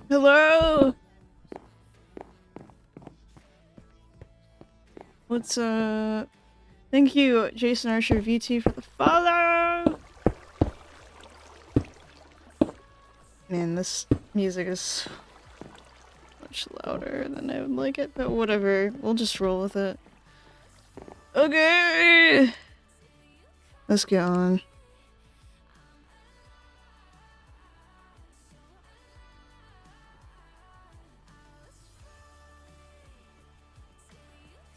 Hello! What's thank you, Jason Archer VT, for the follow! Man, this music is so much louder than I would like it, but whatever. We'll just roll with it. Okay! Let's get on.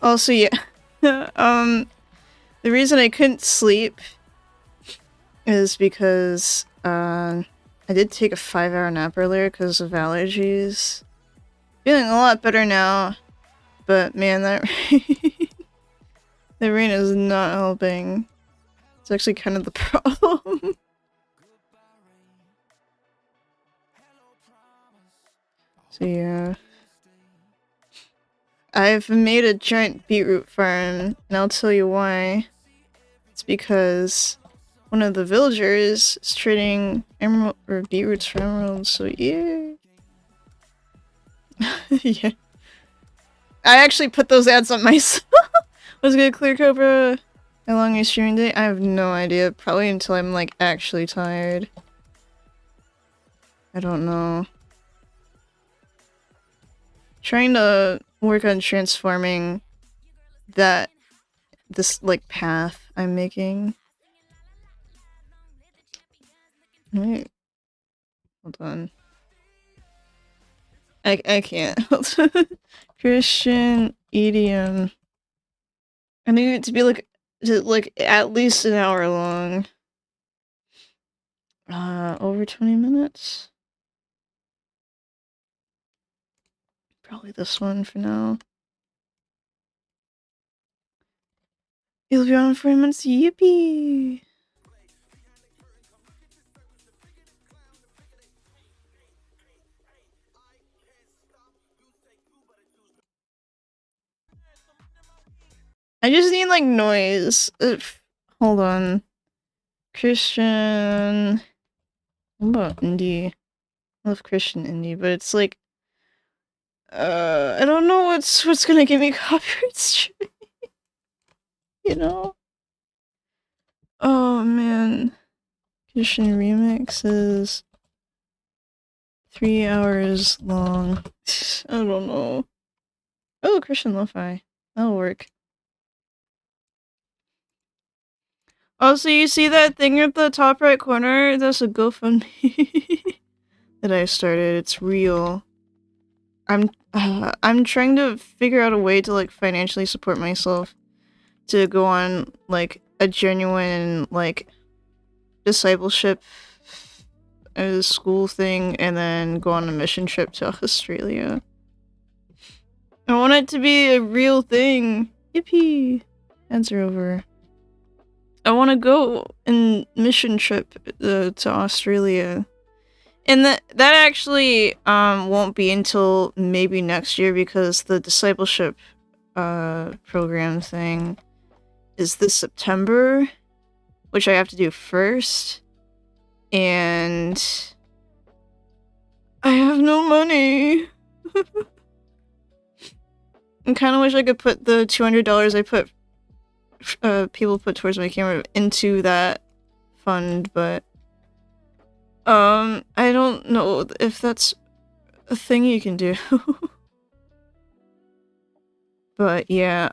Also, yeah. The reason I couldn't sleep is because, I did take a 5-hour nap earlier because of allergies. Feeling a lot better now, but man, that the rain is not helping. It's actually kind of the problem. So yeah. I've made a giant beetroot farm, and I'll tell you why. It's because one of the villagers is trading emerald or beetroots for emeralds, so yeah. Yeah. I actually put those ads on myself. Was gonna clear Cobra. How long is streaming day? I have no idea. Probably until I'm like actually tired. I don't know. Trying to work on transforming this like path I'm making. Wait. Hold on. I can't. Christian idiom. I need it to be like at least an hour long. Over 20 minutes? Probably this one for now. You'll be on in 40 minutes? Yippee! I just need like noise. Hold on. Christian. What about indie? I love Christian indie, but it's like I don't know what's gonna give me copyright strike. You know? Oh man. Christian remix is 3 hours long. I don't know. Oh, Christian lo-fi. That'll work. Also, you see that thing at the top right corner? That's a GoFundMe that I started. It's real. I'm trying to figure out a way to like financially support myself to go on like a genuine like discipleship school thing and then go on a mission trip to Australia. I want it to be a real thing. Yippee! Ads are over. I want to go in mission trip to Australia. And that actually won't be until maybe next year because the discipleship program thing is this September, which I have to do first. And I have no money. I kind of wish I could put the $200 I put people put towards my camera into that fund, but I don't know if that's a thing you can do. But yeah,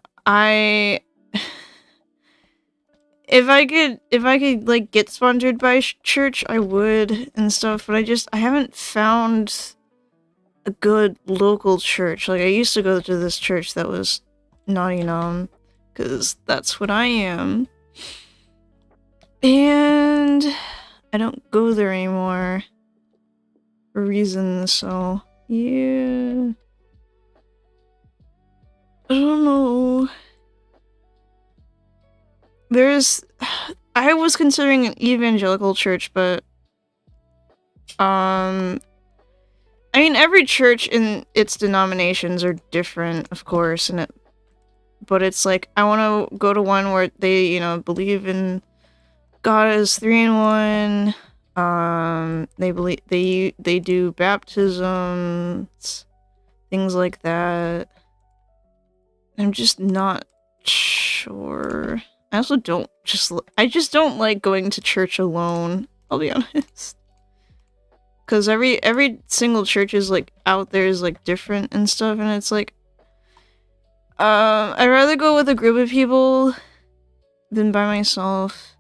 if I could like get sponsored by church, I would and stuff, but I haven't found a good local church. Like I used to go to this church that was Nottingham, because that's what I am. And I don't go there anymore for reasons, so yeah. I don't know. I was considering an evangelical church, but I mean every church in its denominations are different, of course, but it's like I want to go to one where they, you know, believe in God is 3 in 1. They believe they do baptisms, things like that. I'm just not sure. I also don't I just don't like going to church alone, I'll be honest. Cause every single church is like out there is like different and stuff, and it's like I'd rather go with a group of people than by myself.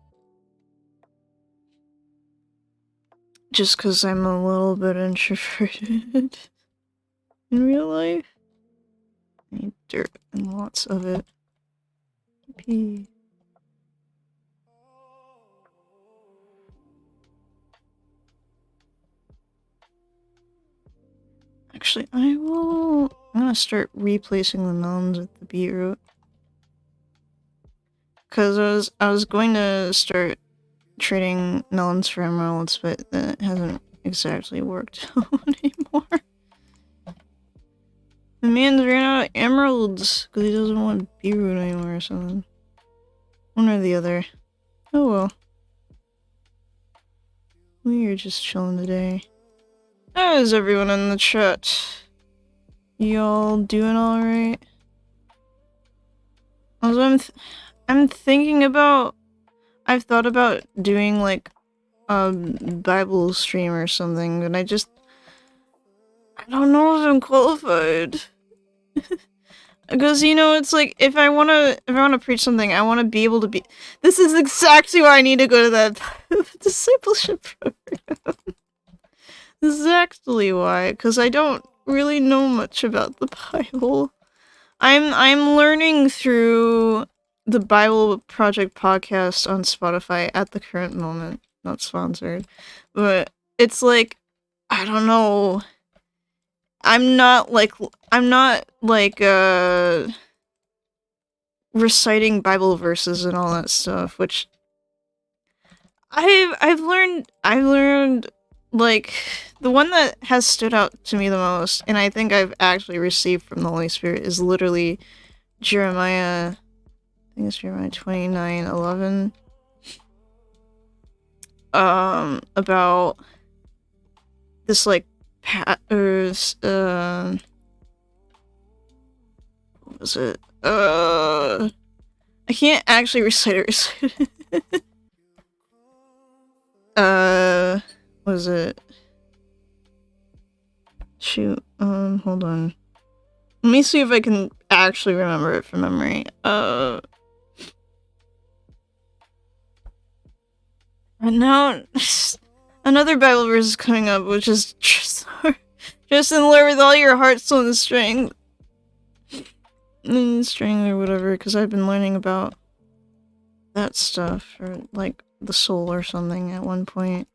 Just cause I'm a little bit introverted in real life. I need dirt and lots of it. Pee. Actually, I'm gonna start replacing the melons with the beetroot. Cause I was going to start trading melons for emeralds, but that hasn't exactly worked out anymore. The man's ran out of emeralds because he doesn't want beetroot anymore or something. One or the other. Oh well. We are just chilling today. How is everyone in the chat? Y'all doing alright? Also, I'm thinking about... I've thought about doing like a Bible stream or something, but I don't know if I'm qualified. Because, you know, it's like, if I wanna preach something, I wanna be able to be- This is exactly why I need to go to that discipleship program. This is actually why, because I don't really know much about the Bible. I'm learning through the Bible Project podcast on Spotify at the current moment. Not sponsored. But it's like, I don't know. I'm not like reciting Bible verses and all that stuff, which I've learned like the one that has stood out to me the most, and I think I've actually received from the Holy Spirit, is literally Jeremiah. I think it's Jeremiah 29:11. About this like what was it? I can't actually recite it. What is it? Shoot. Hold on. Let me see if I can actually remember it from memory. And now another Bible verse is coming up, which is trust in the Lord with all your heart, soul, and strength. Strength or whatever, because I've been learning about that stuff, or like the soul or something at one point.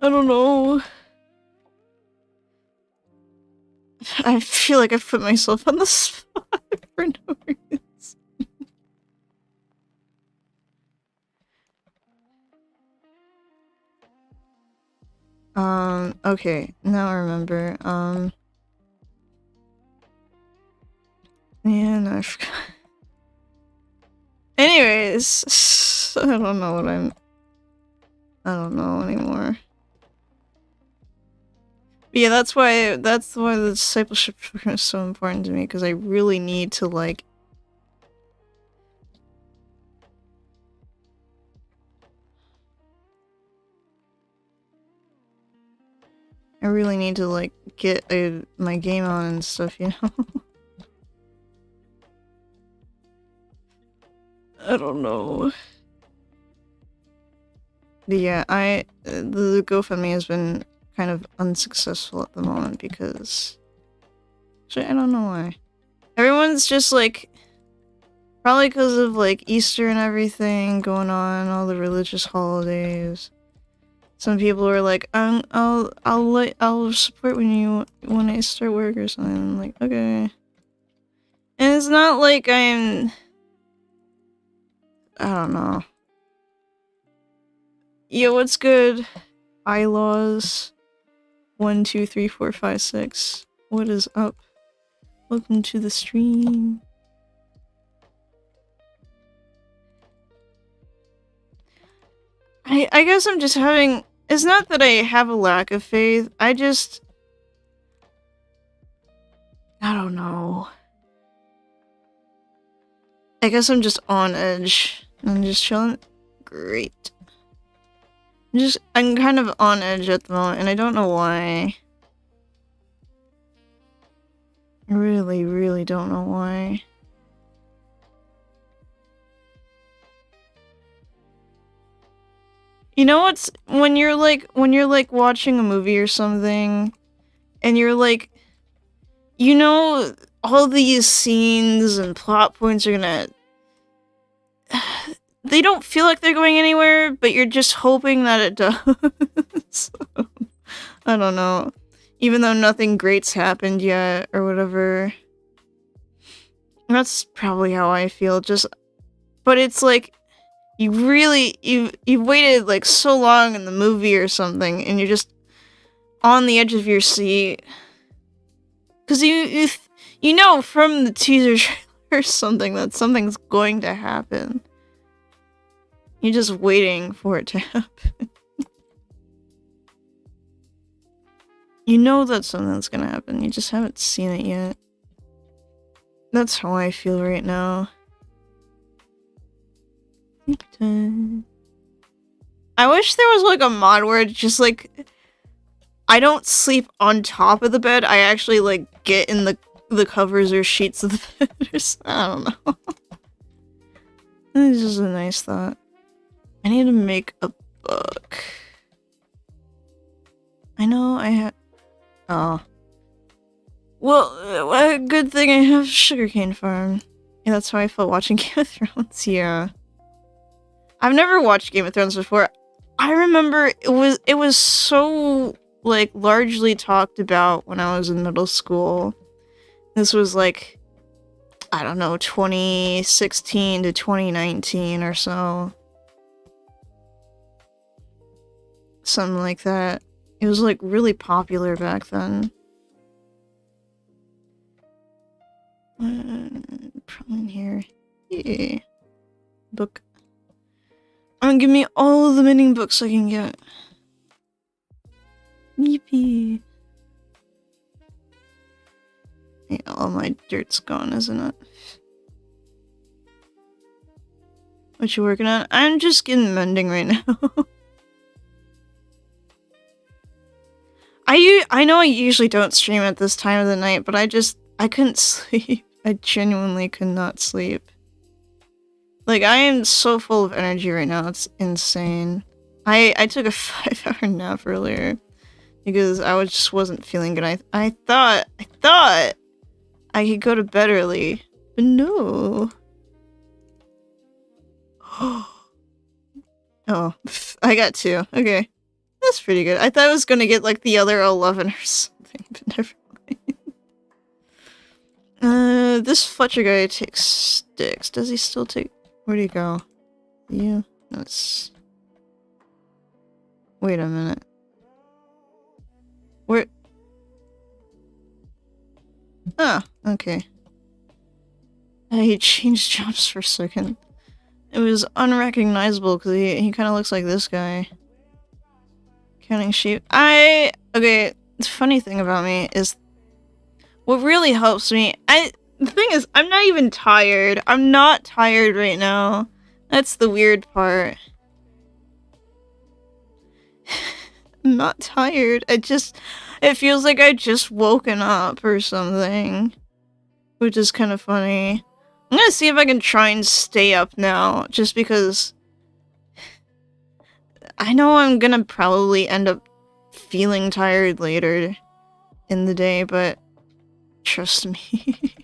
I don't know. I feel like I've put myself on the spot for no reason. Okay, now I remember. Man, I forgot. Anyways, I don't know anymore. But yeah, that's why the discipleship program is so important to me, because I really need to like get my game on and stuff, you know? I don't know. But yeah, the GoFundMe has been kind of unsuccessful at the moment because... Actually, I don't know why. Everyone's just like... Probably because of like Easter and everything going on, all the religious holidays. Some people are like, I'll support when I start work or something. I'm like, okay. And it's not like I don't know. Yo, what's good? Bylaws 1, 2, 3, 4, 5, 6. What is up? Welcome to the stream. I guess I'm just having It's not that I have a lack of faith. I don't know. I guess I'm just on edge. I'm just chilling. Great. I'm kind of on edge at the moment, and I don't know why. I really, really don't know why. You know what's when you're like watching a movie or something, and you're like, you know, all these scenes and plot points are gonna they don't feel like they're going anywhere, but you're just hoping that it does. I don't know. Even though nothing great's happened yet, or whatever. That's probably how I feel, but it's like, you've waited like so long in the movie or something, and you're just on the edge of your seat. Cause you know from the teaser trailer or something that something's going to happen. You're just waiting for it to happen. You know that something's gonna happen, you just haven't seen it yet. That's how I feel right now. Sleep time. I wish there was like a mod where it's just like, I don't sleep on top of the bed, I actually like get in the covers or sheets of the bed or something. I don't know. This is a nice thought. I need to make a book. I know I have. Oh. Well, a good thing I have sugarcane farm. Yeah, that's how I felt watching Game of Thrones, yeah. I've never watched Game of Thrones before. I remember it was so, like, largely talked about when I was in middle school. This was like, I don't know, 2016 to 2019 or so. Something like that. It was like really popular back then. Probably in here. Yeah. Book. Give me all of the mining books I can get. Yippee. Yeah, all my dirt's gone, isn't it? What you working on? I'm just getting mending right now. I know I usually don't stream at this time of the night, but I couldn't sleep. I genuinely could not sleep. Like, I am so full of energy right now, it's insane. I took a 5-hour nap earlier because I just wasn't feeling good. I thought I could go to bed early, but no. Oh, I got 2. Okay. That's pretty good. I thought I was gonna get like the other 11 or something, but never mind. This Fletcher guy takes sticks. Does he still take... Where'd he go? You? That's... Wait a minute. Where... Ah, okay. He changed jobs for a second. It was unrecognizable because he kind of looks like this guy. Counting sheep. Okay, the funny thing about me is what really helps me, the thing is, I'm not even tired. I'm not tired right now. That's the weird part. I'm not tired. It feels like I just woken up or something. Which is kind of funny. I'm gonna see if I can try and stay up now, just because I know I'm gonna probably end up feeling tired later in the day, but trust me.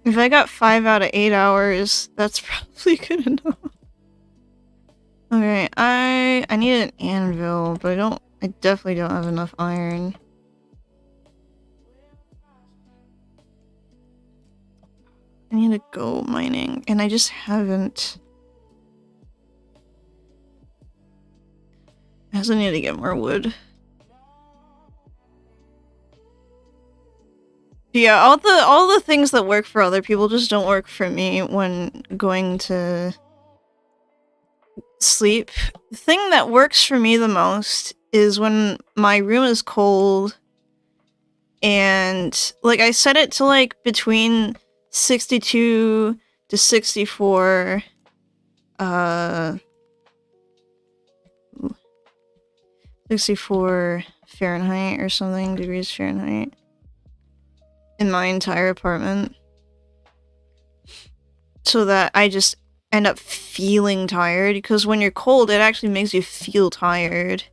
If I got 5 out of 8 hours, that's probably good enough. Okay, I need an anvil, but I definitely don't have enough iron. I need to go mining, and I just haven't. I also need to get more wood. Yeah, all the things that work for other people just don't work for me when going to sleep, the thing that works for me the most is when my room is cold and like I set it to like between 62 to 64 uh 64 Fahrenheit or something, degrees Fahrenheit in my entire apartment. So that I just end up feeling tired, because when you're cold, it actually makes you feel tired.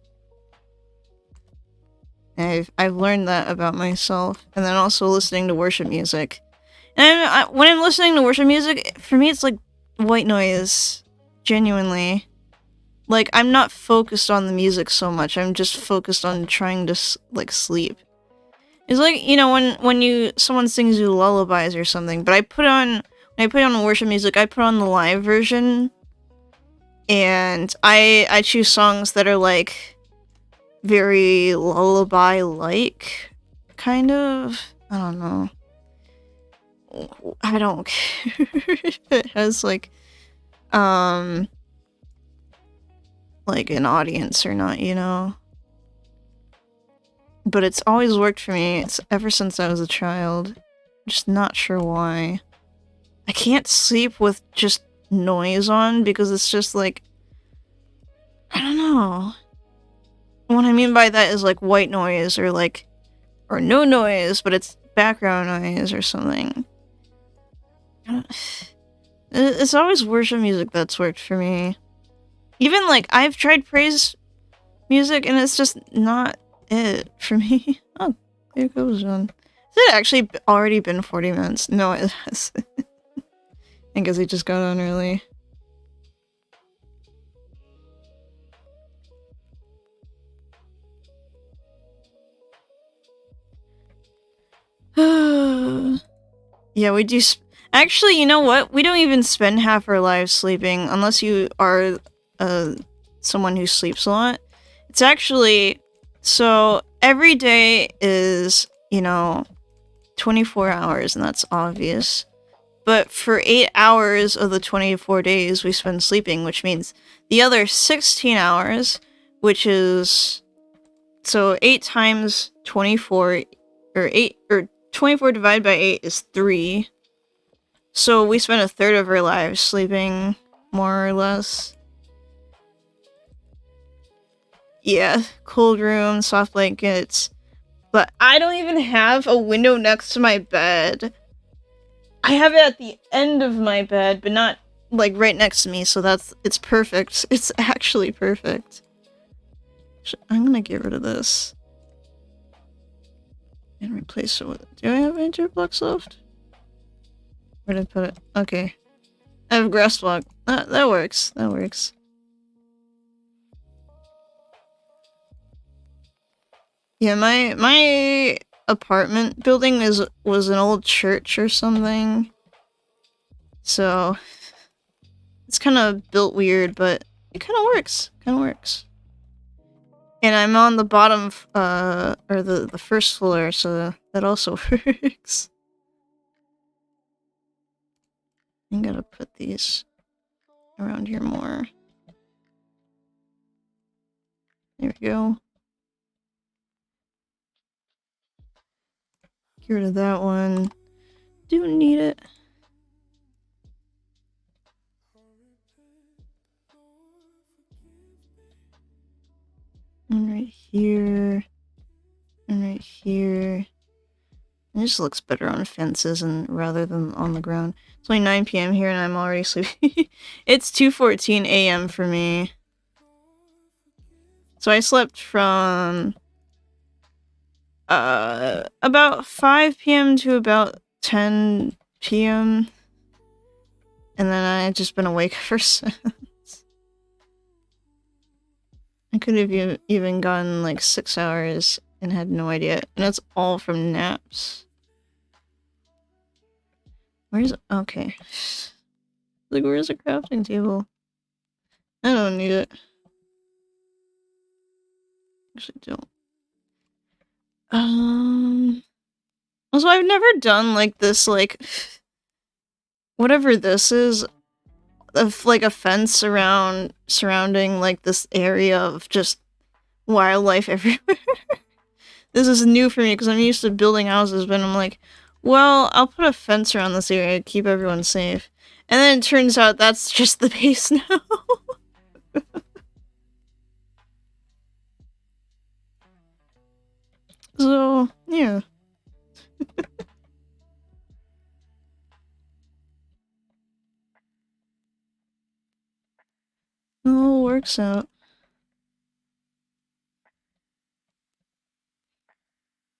I've learned that about myself. And then also listening to worship music. And when I'm listening to worship music, for me it's like white noise. Genuinely. Like, I'm not focused on the music so much. I'm just focused on trying to, like, sleep. It's like, you know, when someone sings you lullabies or something, but when I put on worship music, I put on the live version, and I choose songs that are, like, very lullaby-like, kind of. I don't know. I don't care if it has, like an audience or not, you know? But it's always worked for me. It's ever since I was a child. Just not sure why. I can't sleep with just noise on because it's just like, I don't know. What I mean by that is like white noise or no noise, but it's background noise or something. It's always worship music that's worked for me. Even like I've tried praise music and it's just not it for me. Oh, there goes one. Has it actually already been 40 minutes? No, it has. I guess I just got on early. Yeah, we do. Actually, you know what? We don't even spend half our lives sleeping unless you are someone who sleeps a lot. It's actually, so every day is, 24 hours, and that's obvious. But for 8 hours of the 24 days we spend sleeping, which means the other 16 hours, which is, so 8 times 24, or 24 divided by 8 is 3. So we spend a third of our lives sleeping, more or less. Yeah, cold room, soft blankets. But I don't even have a window next to my bed. I have it at the end of my bed, but not, like, right next to me, so it's perfect. It's actually perfect. I'm gonna get rid of this. And replace it with... Do I have enter blocks left? Where did I put it? Okay. I have grass block. That works. That works. Yeah, my apartment building was an old church or something. So it's kind of built weird, but it kind of works. Kind of works. And I'm on the bottom, or the first floor, so that also works. I'm gonna put these around here more. There we go. Get rid of that one. Don't need it. And right here. And right here. It just looks better on fences and rather than on the ground. It's only 9 p.m. here and I'm already sleepy. It's 2:14 a.m. for me. So I slept from about 5 p.m. to about 10 p.m. And then I've just been awake ever since. I could have even gotten like 6 hours and had no idea. And that's all from naps. Where's... Okay. Like, where's the crafting table? I don't need it. Actually, don't. Also, I've never done, like, this, like... Whatever this is, of like a fence around surrounding like this area of just wildlife everywhere. This is new for me because I'm used to building houses, but I'm like, well, I'll put a fence around this area to keep everyone safe. And then it turns out that's just the base now. So, yeah. It all works out.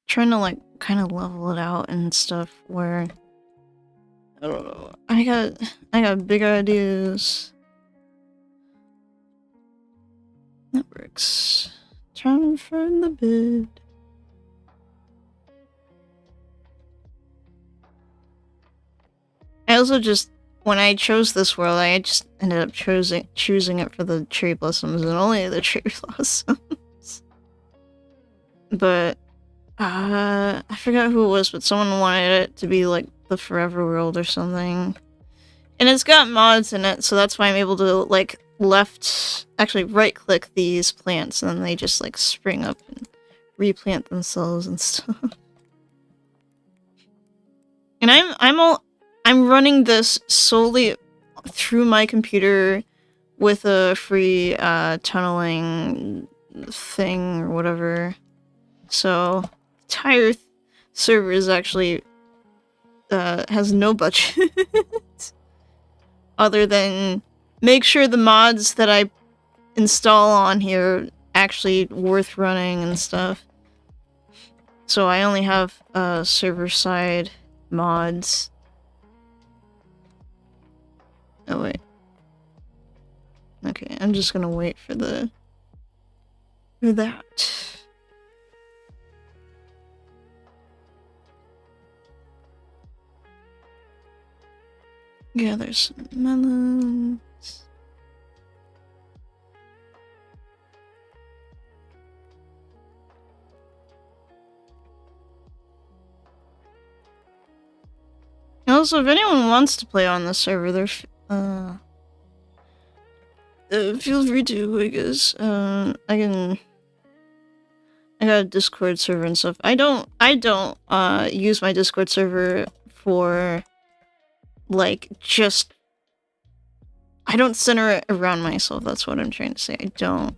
Trying to like kind of level it out and stuff where I don't know. I got big ideas. That works. Time for the bid. I also just, when I chose this world, I just ended up choosing it for the cherry blossoms and only the cherry blossoms. But I forgot who it was, but someone wanted it to be like the forever world or something. And it's got mods in it, so that's why I'm able to like actually right click these plants and then they just like spring up and replant themselves and stuff. And I'm running this solely through my computer with a free tunneling thing or whatever. So entire server is actually has no budget other than make sure the mods that I install on here actually worth running and stuff. So I only have server side mods. Oh wait. Okay, I'm just gonna wait for that. Gather some melons. Also, if anyone wants to play on the server, there's feel free to, I guess. I got a Discord server and stuff. I don't use my Discord server for like just I don't center it around myself, that's what I'm trying to say. I don't.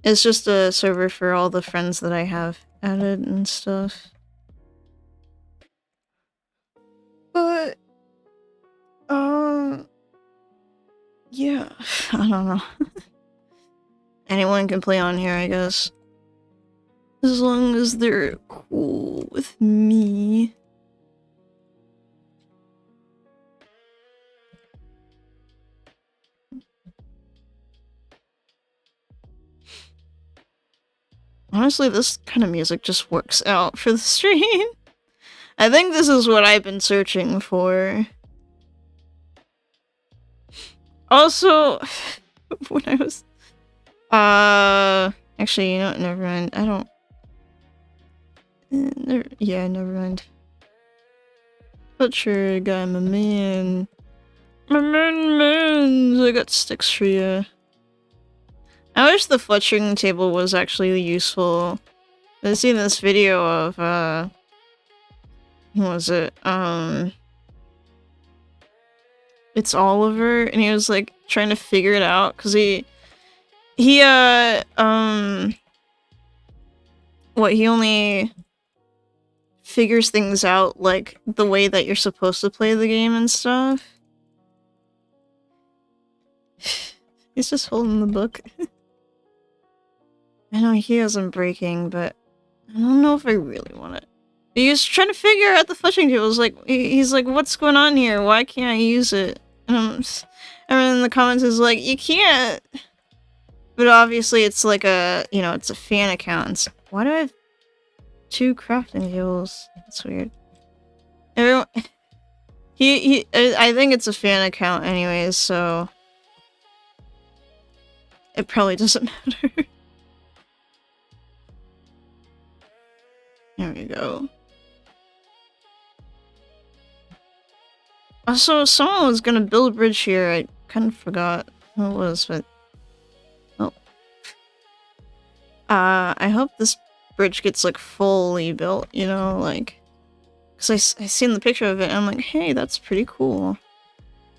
It's just a server for all the friends that I have added and stuff. But yeah, I don't know. Anyone can play on here, I guess. As long as they're cool with me. Honestly, this kind of music just works out for the stream. I think this is what I've been searching for. Also, when I was... Actually, you know what? Never mind. I don't... yeah, never mind. Butcher guy, my man. My man, I got sticks for you. I wish the fletching table was actually useful. I've seen this video of, what was it? It's Oliver, and he was, like, trying to figure it out, because he only figures things out, like, the way that you're supposed to play the game and stuff. He's just holding the book. I know he isn't breaking, but I don't know if I really want it. He's trying to figure out the fletching table. He's like, what's going on here? Why can't I use it? And everyone in the comments is like, you can't. But obviously it's like a, you know, it's a fan account. Why do I have 2 crafting tables? That's weird. Everyone, I think it's a fan account anyways, so it probably doesn't matter. There we go. Also, someone was gonna build a bridge here. I kind of forgot who it was, but oh. I hope this bridge gets like fully built, you know, like, because I seen the picture of it and I'm like, hey, that's pretty cool.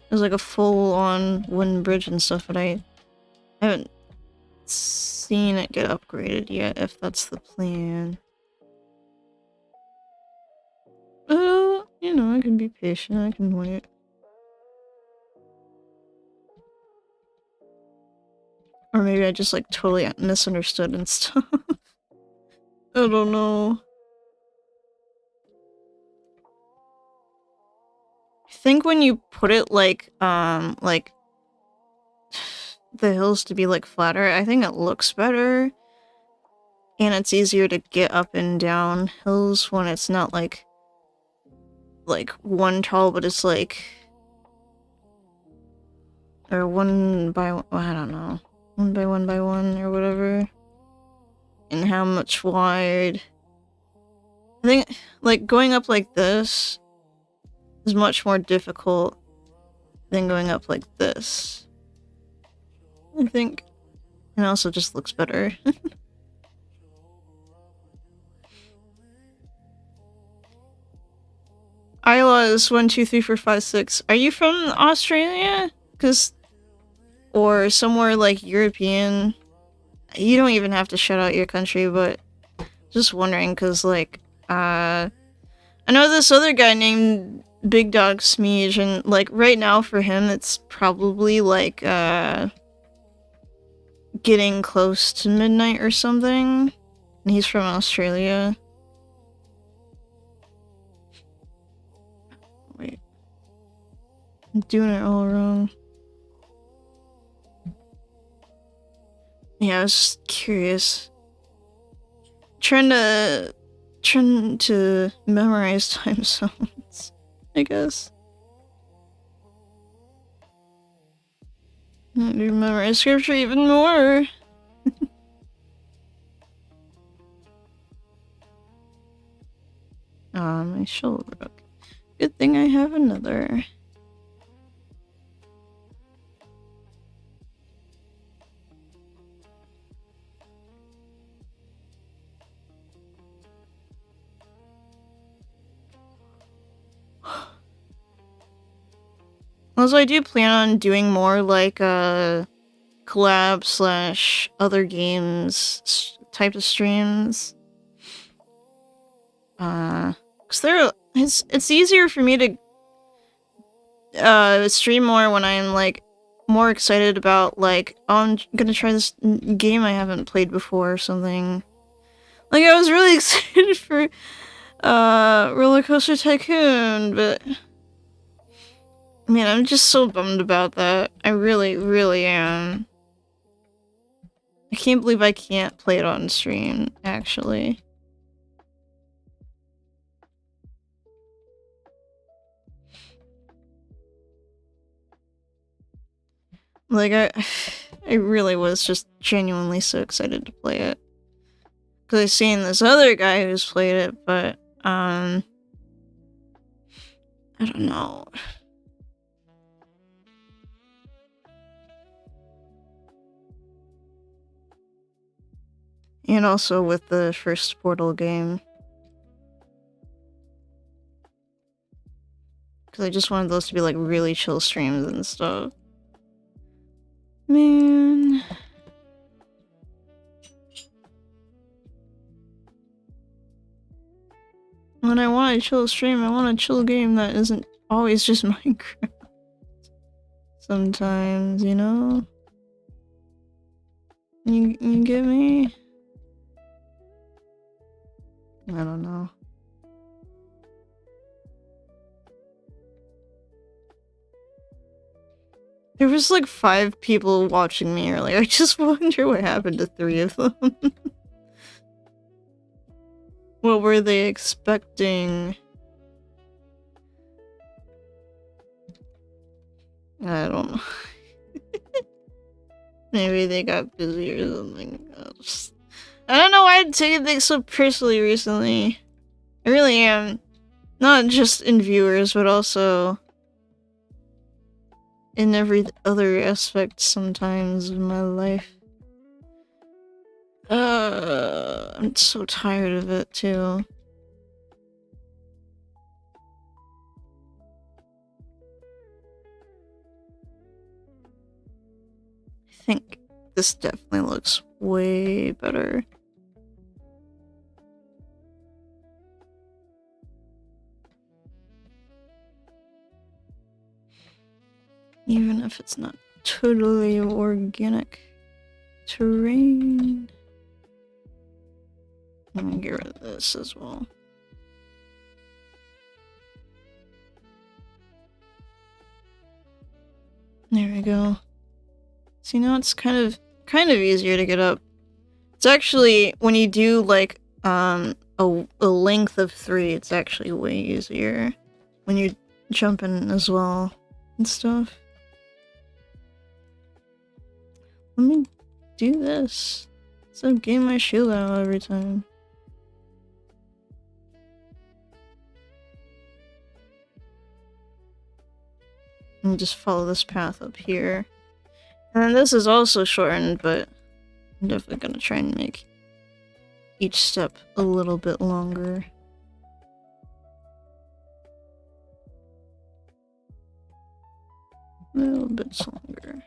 There's like a full-on wooden bridge and stuff, but I haven't seen it get upgraded yet, if that's the plan. You know, I can be patient, I can wait. Or maybe I just like totally misunderstood and stuff. I don't know. I think when you put it like the hills to be like flatter, I think it looks better. And it's easier to get up and down hills when it's not like one tall, but it's like, or one by one, I don't know, one by one or whatever. And how much wide. I think like going up like this is much more difficult than going up like this, I think. And it also just looks better. Isla is 1, 2, 3, 4, 5, 6. Are you from Australia? Or somewhere like European? You don't even have to shout out your country, but just wondering, cause like, I know this other guy named Big Dog Smeege, and like right now for him it's probably like getting close to midnight or something. And he's from Australia. Wait. I'm doing it all wrong. Yeah, I was just curious. Trying to memorize time zones, I guess. I do memorize scripture even more. My shoulder broke. Good thing I have another. Also, I do plan on doing more like collab / other games type of streams. Cause it's easier for me to stream more when I'm like more excited about like, oh, I'm gonna try this game I haven't played before or something. Like I was really excited for Roller Coaster Tycoon, but man, I'm just so bummed about that. I really, really am. I can't believe I can't play it on stream, actually. Like, I really was just genuinely so excited to play it. Because I've seen this other guy who's played it, but, I don't know. And also with the first Portal game. Because I just wanted those to be like really chill streams and stuff. Man. When I want a chill stream, I want a chill game that isn't always just Minecraft. Sometimes, you know? You get me? I don't know. There was like 5 people watching me earlier. I just wonder what happened to 3 of them. What were they expecting? I don't know. Maybe they got busy or something. I don't know why I'm taking things so personally recently. I really am. Not just in viewers, but also in every other aspect sometimes of my life. I'm so tired of it too. I think this definitely looks way better. Even if it's not totally organic terrain. I'm gonna get rid of this as well. There we go. See, now it's kind of easier to get up. It's actually, when you do like a length of 3, it's actually way easier when you're jumping as well and stuff. Let me do this. So I'm getting my shield out every time. And just follow this path up here. And then this is also shortened, but I'm definitely gonna try and make each step a little bit longer. A little bit longer.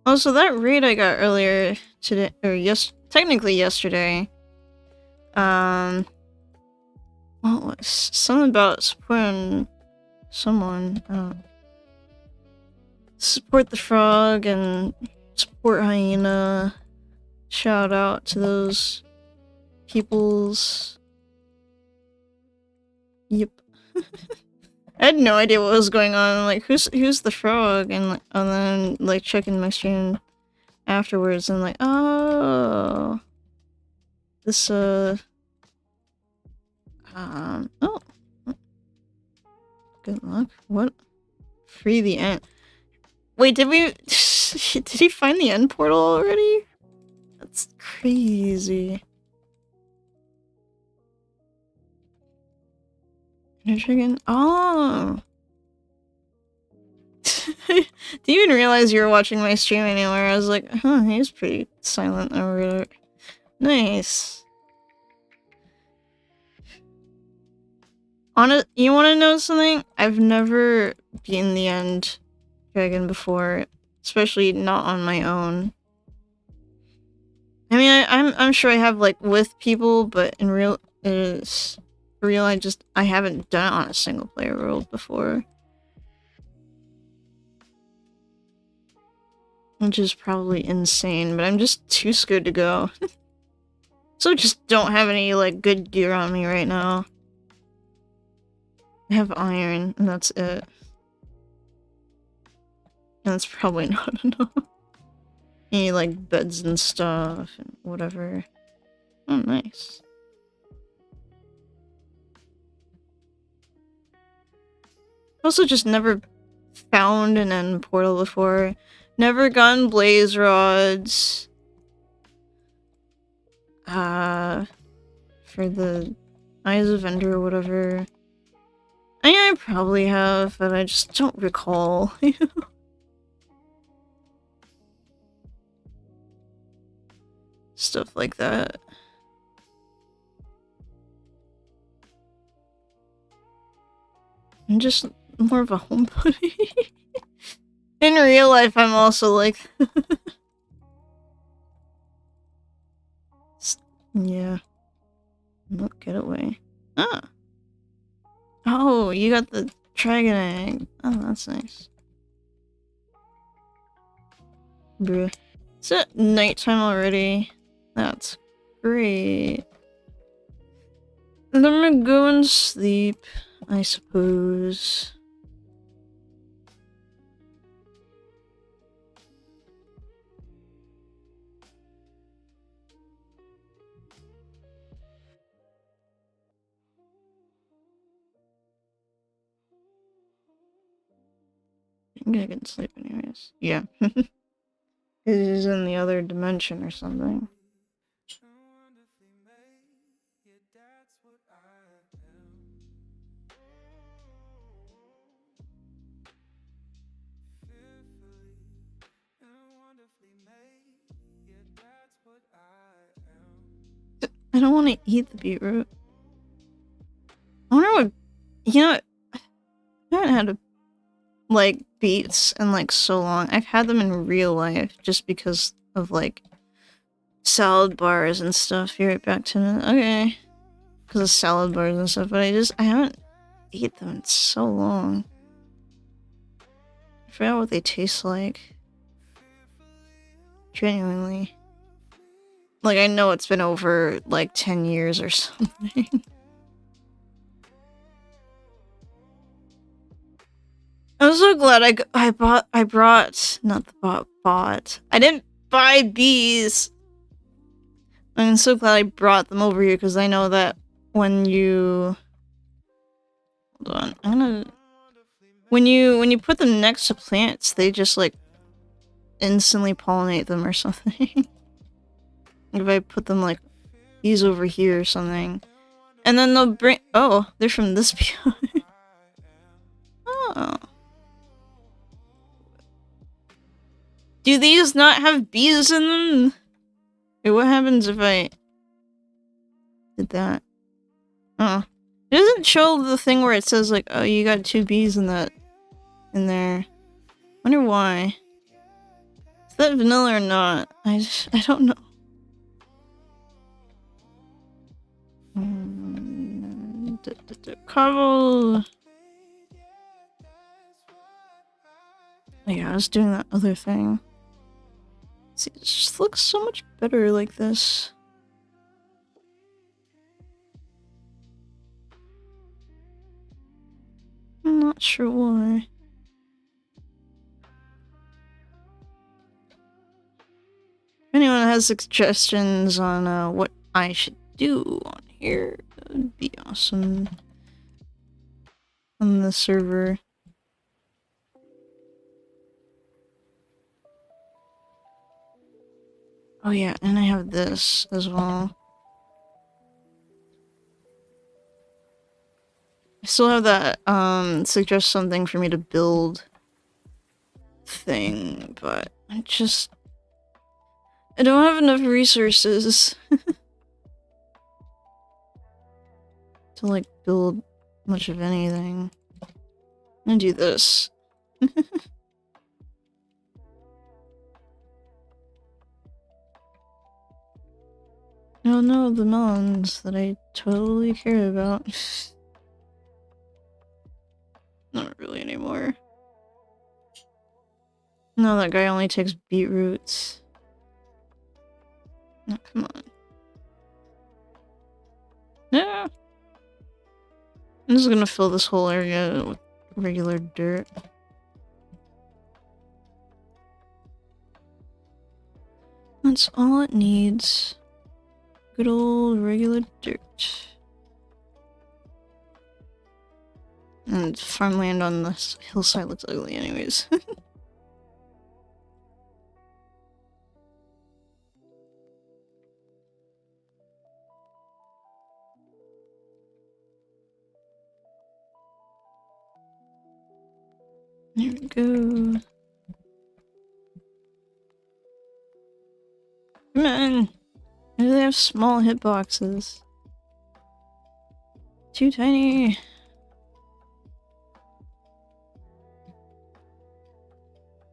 Oh, so that raid I got earlier today, or technically yesterday, what was something about supporting someone, support the frog and support hyena. Shout out to those peoples. Yep. I had no idea what was going on. Like, who's the frog? And then like checking my stream afterwards, and like, oh, this oh, good luck. What? Free the end. Wait, did we? Did he find the end portal already? That's crazy. Chicken. Oh. Didn't even realize you were watching my stream anywhere. I was like, huh, he's pretty silent over there. Nice. You want to know something? I've never beaten the end dragon before, especially not on my own. I mean, I'm sure I have like with people, but in real, I haven't done it on a single player world before. Which is probably insane, but I'm just too scared to go. So just don't have any like good gear on me right now. I have iron, and that's it. And that's probably not enough. Any like beds and stuff and whatever. Oh, nice. Also just never found an end portal before. Never gotten blaze rods. For the Eyes of Ender or whatever. I probably have, but I just don't recall. Stuff like that. I'm just more of a homebody. In real life, I'm also like... yeah. No, get away. Ah! Oh, you got the dragon egg. Oh, that's nice. Bruh. Is it nighttime already? That's great. Let me go and sleep, I suppose. I'm gonna get sleep anyways. Yeah. It is in the other dimension or something. I don't want to eat the beetroot. I wonder what... You know, I haven't had like beets in like so long. I've had them in real life just because of like salad bars and stuff. Be right back to it. Okay. Because of salad bars and stuff, but I haven't ate them in so long. I forgot what they taste like. Genuinely. Like, I know it's been over like 10 years or something. I'm so glad I brought, not the bought. I didn't buy bees. I'm so glad I brought them over here because I know that when you, hold on, I'm gonna, when you put them next to plants, they just like instantly pollinate them or something. If I put them like these over here or something, and then they'll bring, oh, they're from this beyond. Oh. Do these not have bees in them? Wait, what happens if I did that? Oh. It doesn't show the thing where it says like, oh, you got 2 bees in that, in there. Wonder why. Is that vanilla or not? I don't know. Cobble. Oh yeah, I was doing that other thing. See, it just looks so much better like this. I'm not sure why. If anyone has suggestions on what I should do on here, that would be awesome. On the server. Oh yeah, and I have this as well. I still have that suggest something for me to build thing, but I don't have enough resources to like build much of anything. I'm gonna do this. Oh no, the melons that I totally care about. Not really anymore. No, that guy only takes beetroots. No, come on. Yeah. I'm just gonna fill this whole area with regular dirt. That's all it needs. Good old regular dirt. And farmland on this hillside looks ugly anyways. There we go. Come on! Why do they have small hitboxes? Too tiny.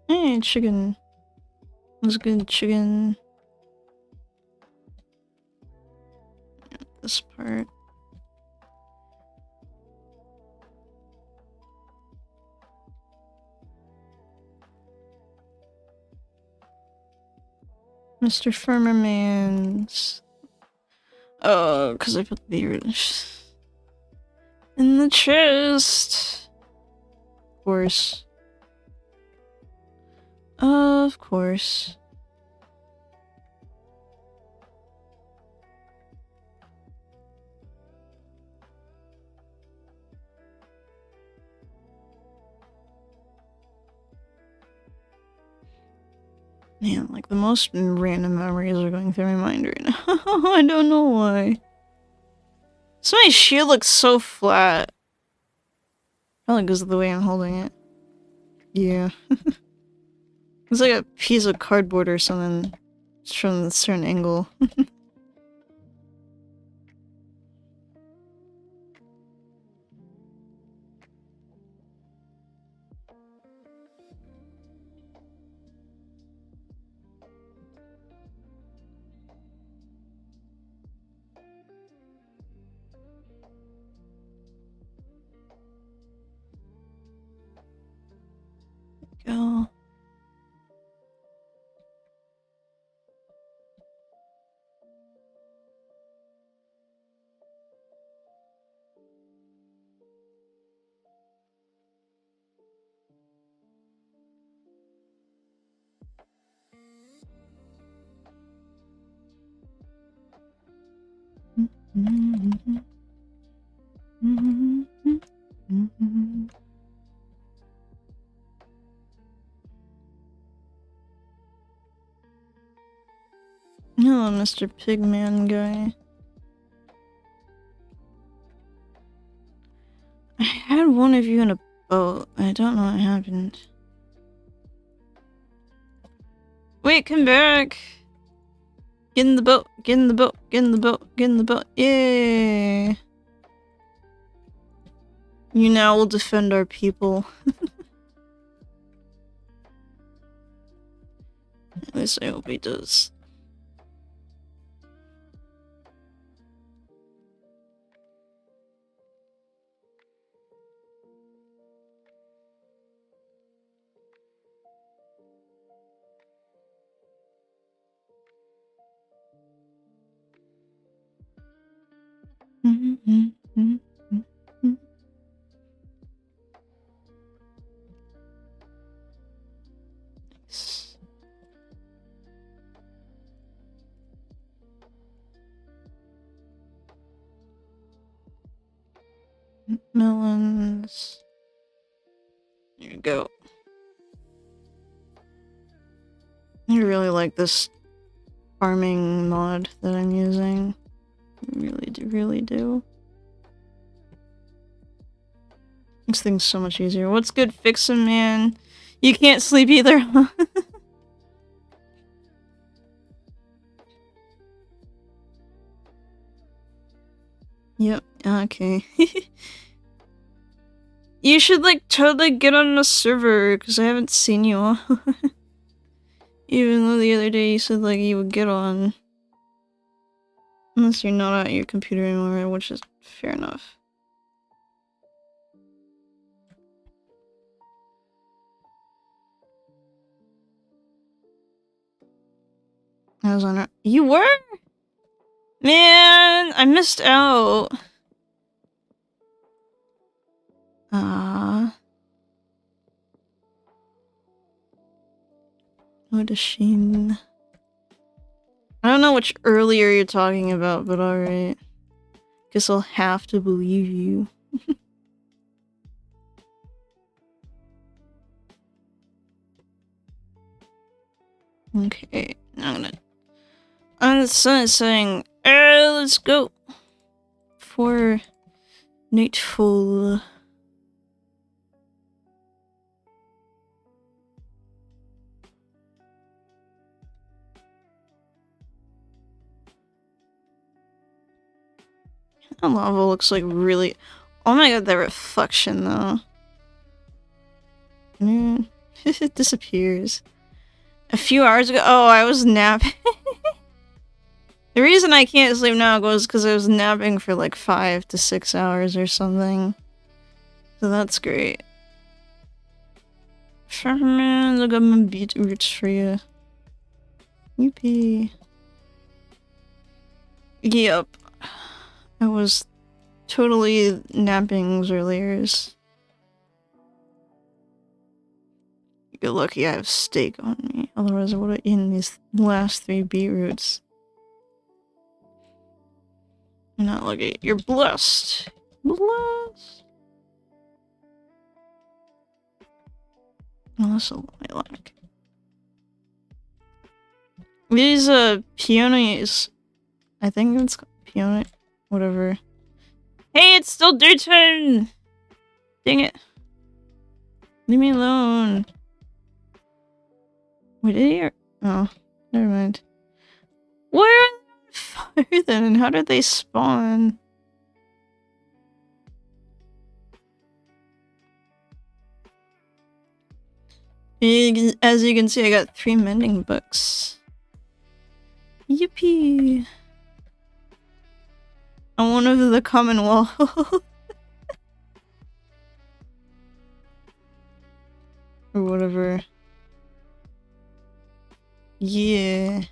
Hey, chicken. That's good chicken. This part. Mr. Farmerman's. Oh, because I put the beard in the chest. Of course. Of course. Man, like the most random memories are going through my mind right now. I don't know why. So my shield looks so flat. Probably because of the way I'm holding it. Yeah. It's like a piece of cardboard or something. It's from a certain angle. Go. Hello, Mr. Pigman guy. I had one of you in a boat. I don't know what happened. Wait, come back! Get in the boat! Get in the boat! Get in the boat! Get in the boat! Yay! You now will defend our people. At least I hope he does. Melons. There you go. I really like this farming mod that I'm using. I really do. Makes things so much easier. What's good, Fixin' Man? You can't sleep either, huh? Yep, okay. You should, like, totally get on a server, because I haven't seen you on. Even though the other day you said, like, you would get on. Unless you're not at your computer anymore, which is fair enough. I was on it. You were? Man, I missed out. Ah. What a shame. I don't know which earlier you're talking about, but alright. Guess I'll have to believe you. Okay, now I'm the sun is saying, let's go! For nightfall. That lava looks like really... Oh my god, that reflection though. It disappears. A few hours ago? Oh, I was napping. The reason I can't sleep now goes because I was napping for like 5 to 6 hours or something. So that's great. Sherman, I got my beetroots for you. Yippee. Yep. I was totally napping earlier. You're lucky I have steak on me. Otherwise I would have eaten these last 3 beetroots. You're not lucky. You're blessed. Blessed. Oh, that's a lot I like. These peonies, I think it's called peony, whatever. Hey, it's still daytime! Dang it. Leave me alone. Wait, did he? Oh, never mind. Where are they on fire then? And how did they spawn? As you can see, I got 3 mending books. Yippee! I'm one of the Commonwealth. Or whatever. Yeah.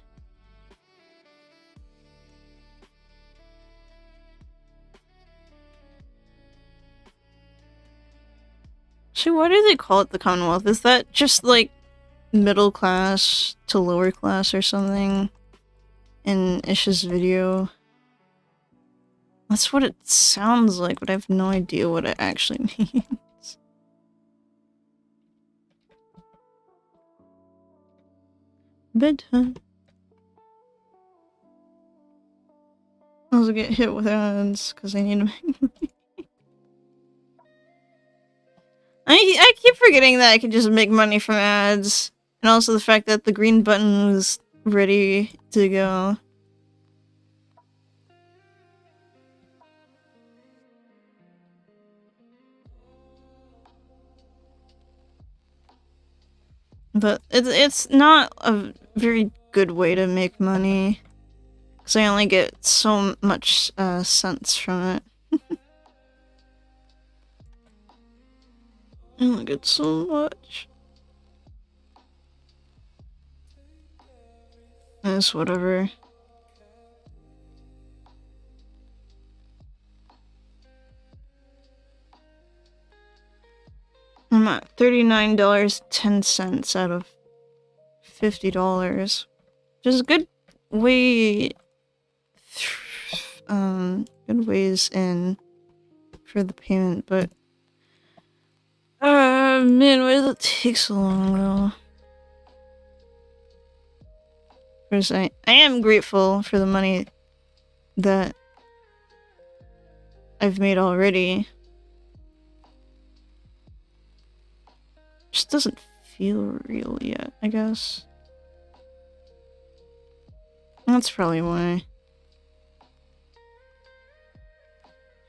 So why do they call it the Commonwealth? Is that just like middle class to lower class or something in Ish's video? That's what it sounds like, but I have no idea what it actually means. Bedtime. I also get hit with ads because I need to make money. I keep forgetting that I can just make money from ads. And also the fact that the green button was ready to go. But it's not a very good way to make money. Because I only get so much cents from it. I only get so much. It's whatever. I'm at $39.10 out of $50. Which is a good way good ways in for the payment, but man, why does it take so long though? First, I am grateful for the money that I've made already. Just doesn't feel real yet, I guess. That's probably why.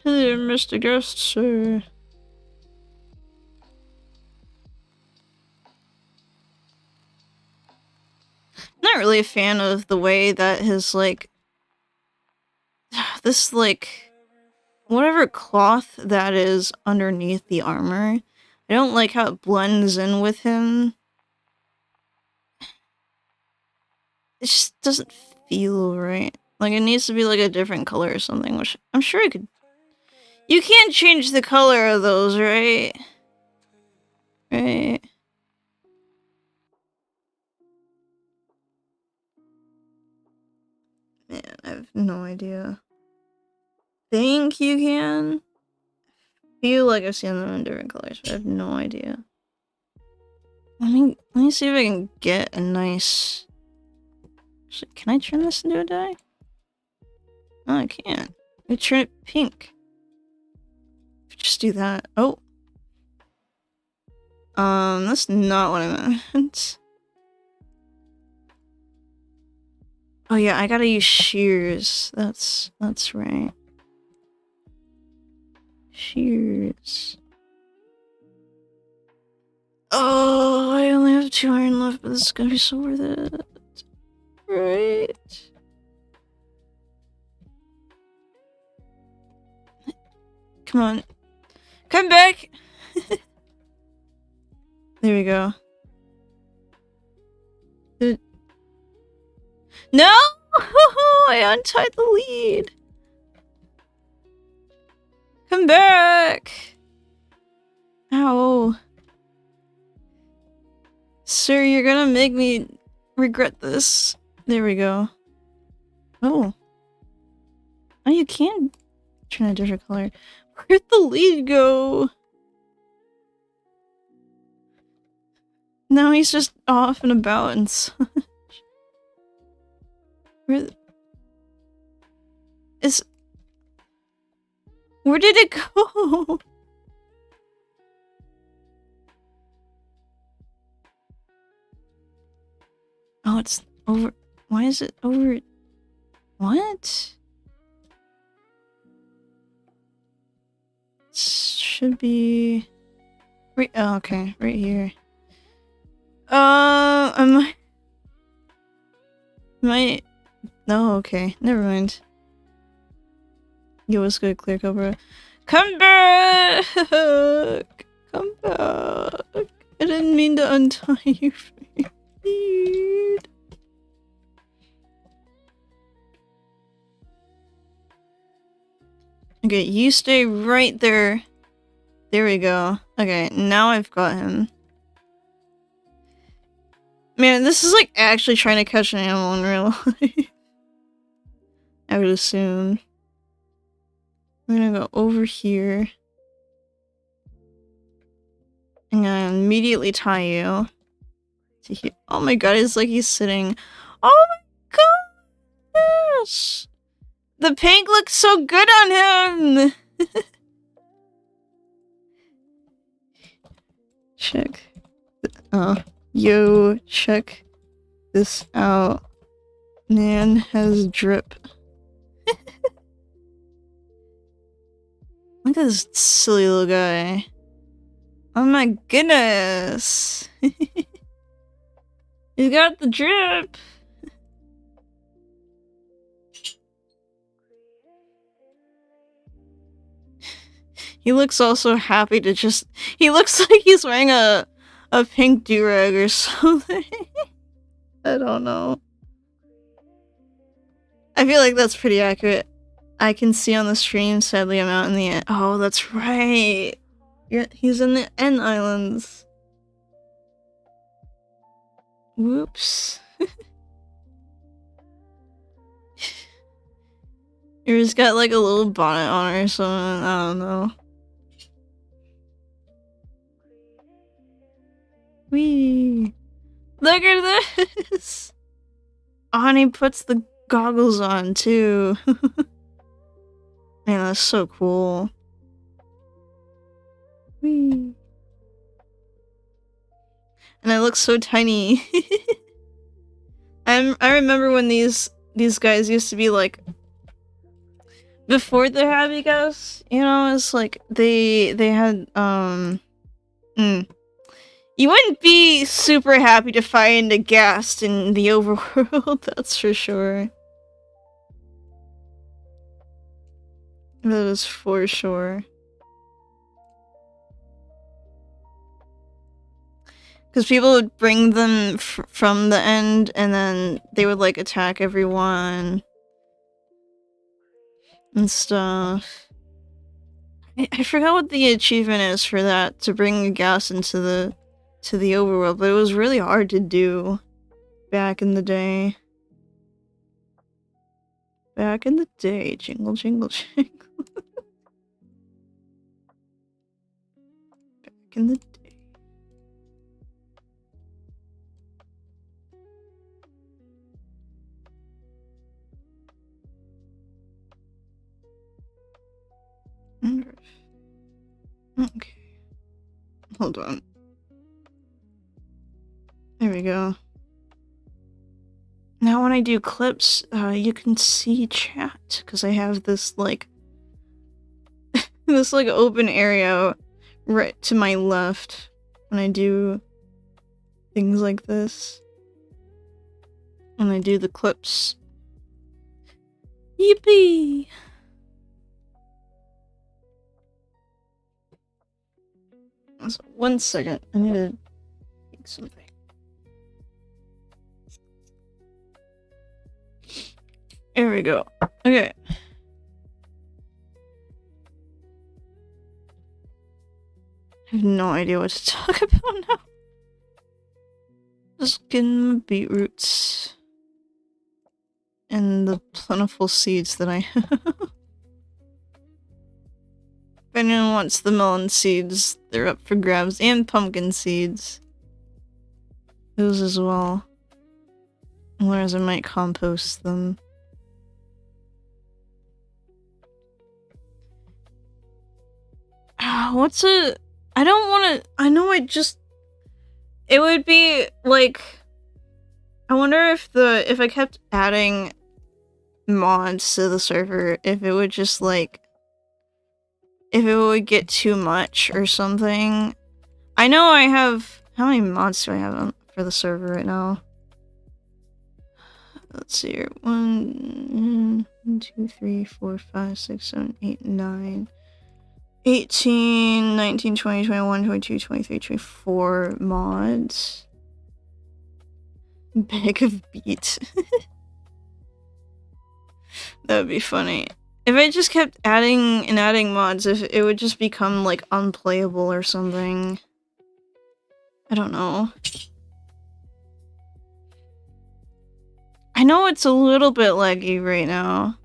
Hello, Mr. Ghost, sir. Not really a fan of the way that his, like, this, like, whatever cloth that is underneath the armor. I don't like how it blends in with him. It just doesn't feel right. Like, it needs to be, like, a different color or something, which I'm sure I could... You can't change the color of those, right? Right. Man, I have no idea. Think you can? Feel like I've seen them in different colors, but I have no idea. Let me see if I can get a nice... Actually, can I turn this into a dye? No, I can't. I turn it pink. Just do that. Oh. That's not what I meant. Oh yeah, I gotta use shears. That's right. Shears. Oh, I only have 2 iron left, but this is gonna be so worth it. Right. Come on. Come back! There we go. No! I untied the lead. Come back! Ow. Sir, you're gonna make me regret this. There we go. Oh. Oh, you can turn a different color. Where'd the lead go? Now he's just off and about and such. Where is... Where did it go? Oh, it's over... Why is it over... What? Should be... Right... Oh, okay. Right here. Am I... No, okay. Never mind. Yo, what's good, Clear Cobra? Come back! Come back! I didn't mean to untie you. Okay, you stay right there. There we go. Okay, now I've got him. Man, this is like actually trying to catch an animal in real life. I would assume. I'm gonna go over here. I'm gonna immediately tie you. To here. Oh my god, it's like he's sitting. Oh my gosh! The pink looks so good on him! Check. Oh. Yo, check this out. Nan has drip. Look at this silly little guy. Oh my goodness. He's got the drip. He looks also happy to just... He looks like he's wearing a pink do-rag or something. I don't know. I feel like that's pretty accurate. I can see on the stream, sadly I'm out in the end. Oh, that's right. Yeah, he's in the N Islands. Whoops. He's got like a little bonnet on or something. I don't know. Whee! Look at this! Oh, and he puts the goggles on too. Man, that's so cool. Whee! And I look so tiny. I remember when these guys used to be like before the Happy Ghosts, you know, it's like they had you wouldn't be super happy to find a ghast in the overworld, that's for sure. That is for sure. Because people would bring them from the end, and then they would, like, attack everyone. And stuff. I forgot what the achievement is for that, to bring a ghast into the overworld, but it was really hard to do back in the day. Back in the day, jingle, jingle, jingle. Back in the day. Okay. Hold on. There we go. Now when I do clips, you can see chat, because I have this, like, this, like, open area right to my left when I do things like this. When I do the clips. Yippee! So, 1 second, I need to take something. There we go. Okay. I have no idea what to talk about now. Just getting my beetroots. And the plentiful seeds that I have. If anyone wants the melon seeds, they're up for grabs. And pumpkin seeds. Those as well. Whereas I might compost them. What's a... I don't want to... I know it would be, like... I wonder if I kept adding mods to the server, if it would just, like... If it would get too much or something. I know I have... How many mods do I have for the server right now? Let's see here. 1, 2, 3, 4, 5, 6, 7, 8, 9... 18, 19, 20, 21, 22, 23, 24 mods. Bag of beat. That would be funny. If I just kept adding and adding mods, if it would just become, like, unplayable or something. I don't know. I know it's a little bit laggy right now.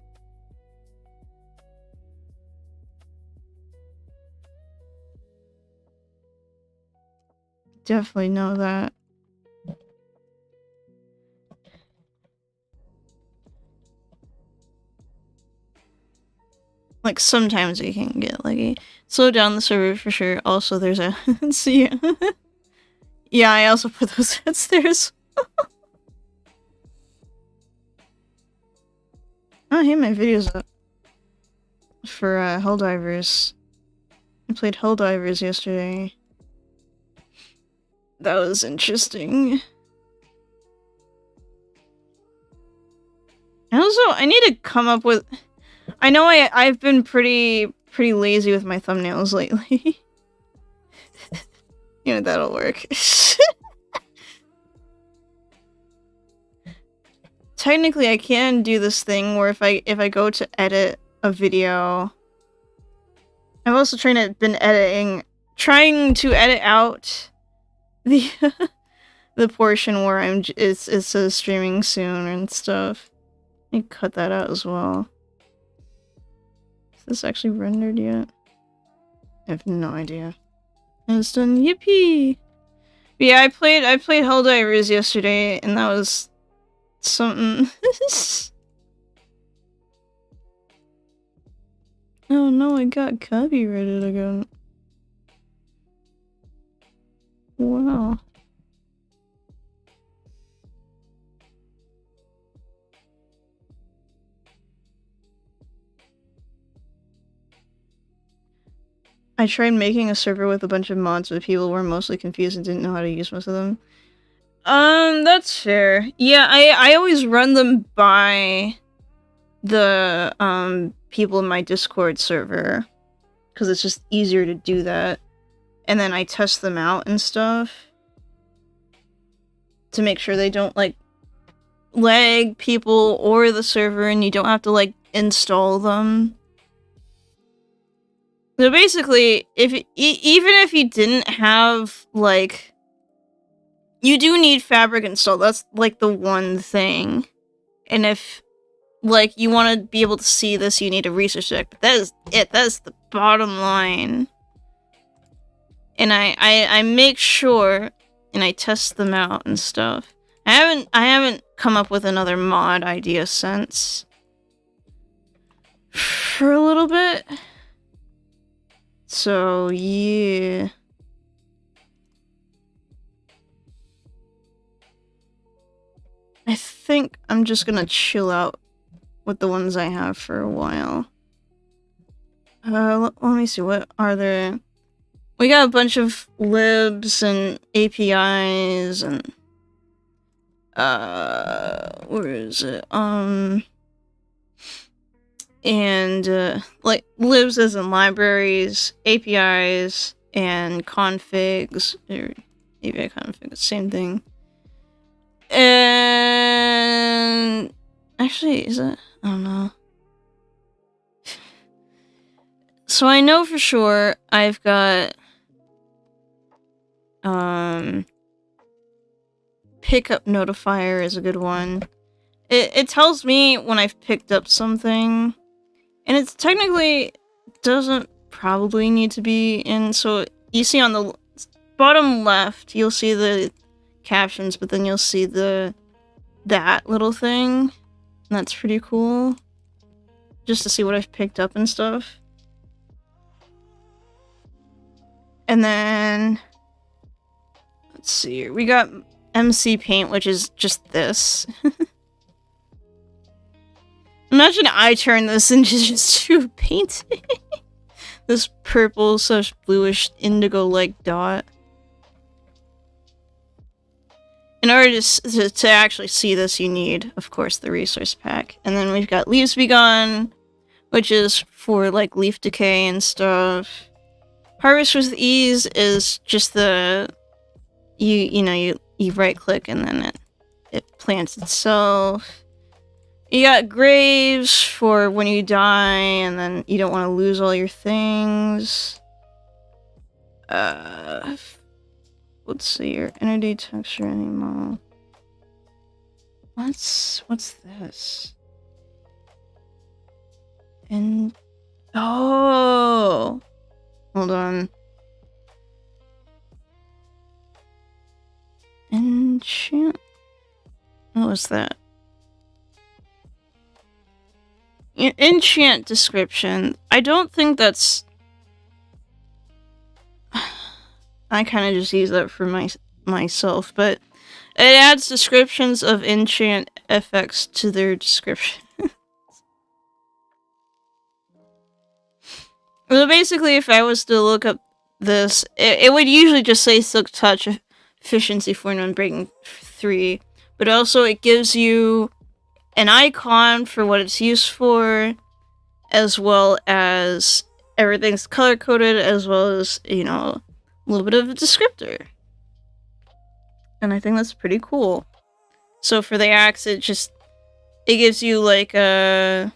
Definitely know that. Like, sometimes it can get laggy. Slow down the server for sure. Also, there's a... See? Yeah, I also put those headstairs. Oh, hey, my video's up. For, Helldivers. I played Helldivers yesterday. That was interesting. And also, I need to come up with... I know I've been pretty lazy with my thumbnails lately. You know, that'll work. Technically, I can do this thing where if I go to edit a video... I've also been trying to edit out the the portion where it says streaming soon and stuff. I cut that out as well. Is this actually rendered yet? I have no idea. And it's done. Yippee! But yeah, I played Helldivers yesterday, and that was something. Oh no, I got copyrighted again. Wow. I tried making a server with a bunch of mods, but people were mostly confused and didn't know how to use most of them. That's fair. Yeah, I always run them by the, people in my Discord server. Because it's just easier to do that. And then I test them out and stuff. To make sure they don't, like, lag people or the server, and you don't have to, like, install them. So basically, even if you didn't have, like... You do need Fabric installed, that's, like, the one thing. And if, like, you want to be able to see this, you need a research deck. But that is it, that is the bottom line. And I make sure, and I test them out and stuff. I haven't come up with another mod idea since. For a little bit. So, yeah. I think I'm just gonna chill out with the ones I have for a while. Let me see, what are there? We got a bunch of libs and APIs and... where is it? And, like, libs as in libraries, APIs, and configs, or API configs, same thing. And... Actually, is it? I don't know. So I know for sure I've got... Pickup notifier is a good one. It tells me when I've picked up something. And it's technically doesn't probably need to be in, so you see on the bottom left, you'll see the captions, but then you'll see the that little thing. That's pretty cool. Just to see what I've picked up and stuff. And then... let's see here. We got MC Paint, which is just this. Imagine I turn this into just painting. This purple / bluish indigo-like dot. In order to actually see this, you need, of course, the resource pack. And then we've got Leaves Be Gone, which is for, like, leaf decay and stuff. Harvest with Ease is just the... You right-click and then it plants itself. You got Graves for when you die and then you don't want to lose all your things. Let's see your entity texture animal. What's this? And oh, hold on. Enchant. What was that? Enchant description. I don't think that's... I kind of just use that for myself, but it adds descriptions of enchant effects to their description. So basically, if I was to look up this, it would usually just say Silk Touch Efficiency 4 and Unbreaking 3, but also it gives you an icon for what it's used for, as well as everything's color-coded, as well as, you know, a little bit of a descriptor. And I think that's pretty cool. So for the axe, it gives you like a...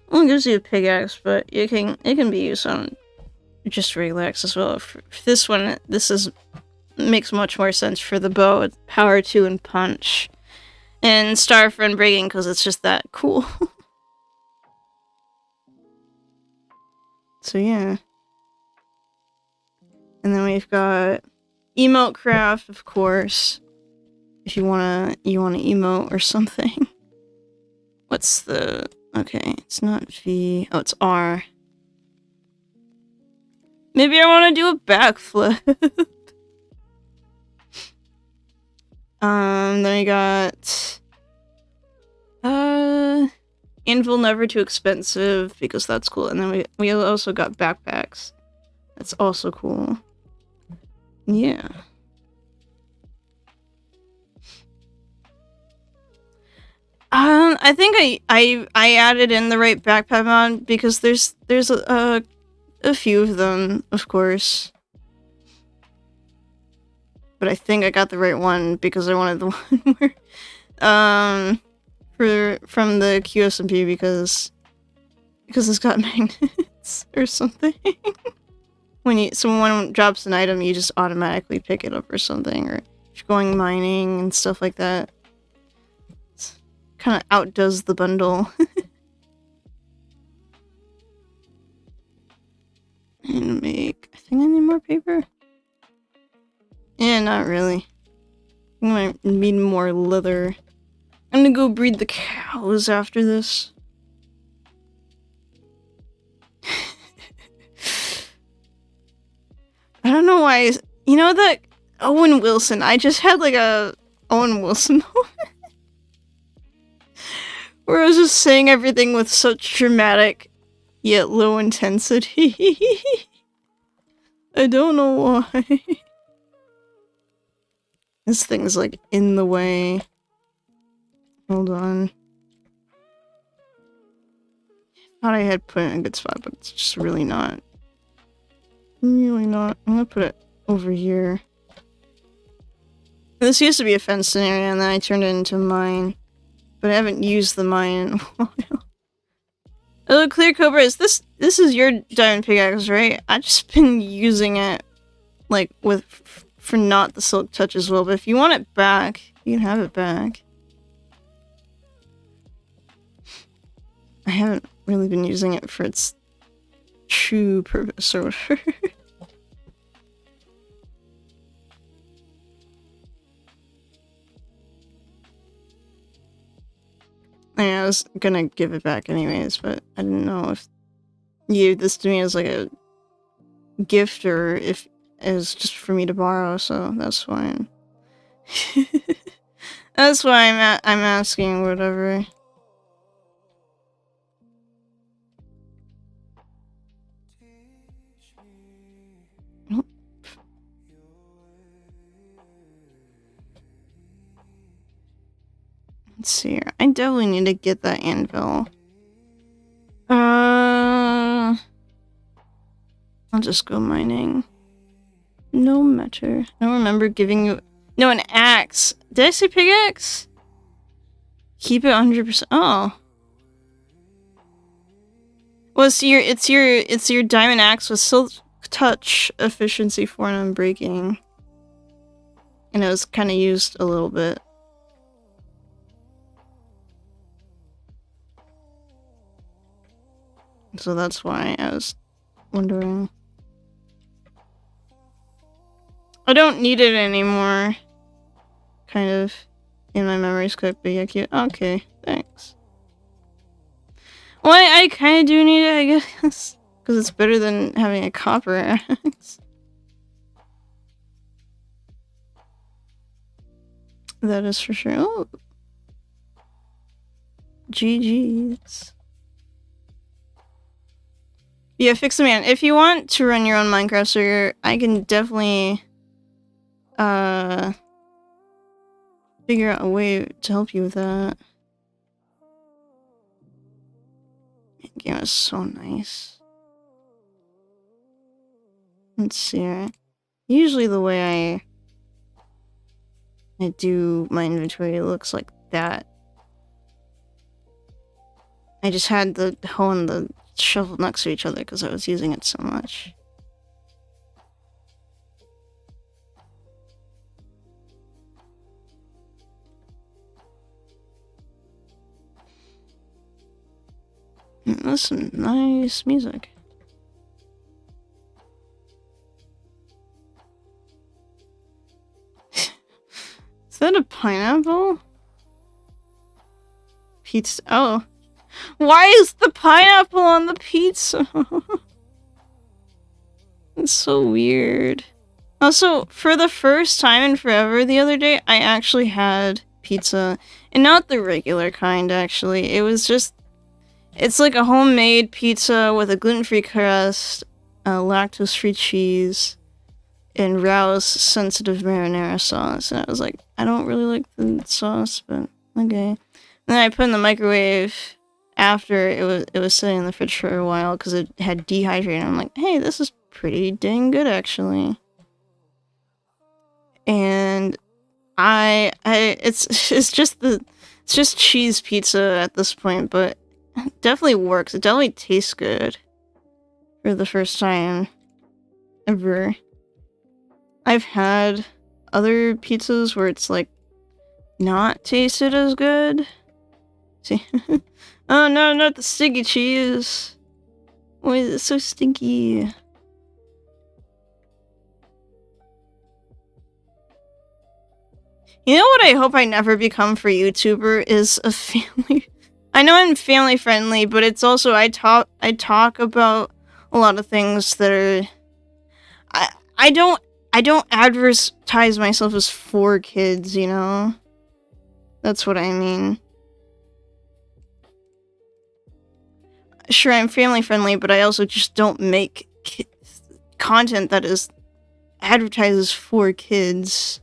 well, it gives you a pickaxe, but it can be used on just regular axe as well. For this one, makes much more sense for the bow. It's power 2 and punch. And Star for Unbreaking, because it's just that cool. So yeah. And then we've got Emote Craft, of course. If you wanna emote or something. What's the... okay, it's not V. Oh, it's R. Maybe I want to do a backflip. Then I got... Anvil Never Too Expensive, because that's cool. And then we also got backpacks. That's also cool. Yeah. I think I added in the right backpack mod because there's a few of them, of course. But I think I got the right one because I wanted the one where from the QSMP because it's got magnets or something. When someone drops an item, you just automatically pick it up or something, or if you're going mining and stuff like that. Kind of outdoes the bundle. And I think I need more paper. Yeah, not really. I might need more leather. I'm gonna go breed the cows after this. I don't know why. You know that Owen Wilson? I just had like a Owen Wilson moment. Where I was just saying everything with such dramatic, yet low intensity. I don't know why. This thing's like in the way. Hold on. Thought I had put it in a good spot, but it's just really not. Really not. I'm gonna put it over here. This used to be a fenced area, and then I turned it into a mine. But I haven't used the mine in a while. Oh, Clear Cobra, this is your diamond pickaxe, right? I've just been using it, like, for not the silk touch as well, but if you want it back, you can have it back. I haven't really been using it for its true purpose or whatever. I was gonna give it back anyways, but I didn't know if you gave this to me as like a gift or if it was just for me to borrow, so that's fine. That's why I'm asking, whatever. Let's see here. I definitely need to get that anvil. I'll just go mining. No matter. I don't remember giving you... No, an axe. Did I say pickaxe? Keep it 100%. Oh. Well, it's your diamond axe with silk touch efficiency 4 and unbreaking. And it was kind of used a little bit. So that's why I was wondering. I don't need it anymore. Kind of in my memories quick, but yeah, cute. Okay, thanks. Well, I kind of do need it, I guess. Because it's better than having a copper axe. That is for sure. Oh. GG's. Yeah, Fix the Man. If you want to run your own Minecraft server, I can definitely figure out a way to help you with that. The game is so nice. Let's see. Usually the way I do my inventory looks like that. I just had the hoe and the shovel next to each other because I was using it so much. That's some nice music. Is that a pineapple? Pizza. Oh. Why is the pineapple on the pizza? It's so weird. Also, for the first time in forever the other day, I actually had pizza. And not the regular kind, actually. It was just... It's like a homemade pizza with a gluten-free crust, lactose-free cheese, and Rao's sensitive marinara sauce. And I was like, I don't really like the sauce, but okay. And then I put it in the microwave after it was sitting in the fridge for a while because it had dehydrated. I'm like, hey, this is pretty dang good, actually. And it's just cheese pizza at this point, but it definitely works. It definitely tastes good for the first time ever. I've had other pizzas where it's like not tasted as good. See? Oh no, not the sticky cheese. Why is it so stinky? You know what I hope I never become for YouTuber is a family. I know I'm family friendly, but it's also I talk about a lot of things that are I don't advertise myself as for kids, you know? That's what I mean. Sure, I'm family friendly, but I also just don't make content that is advertises for kids.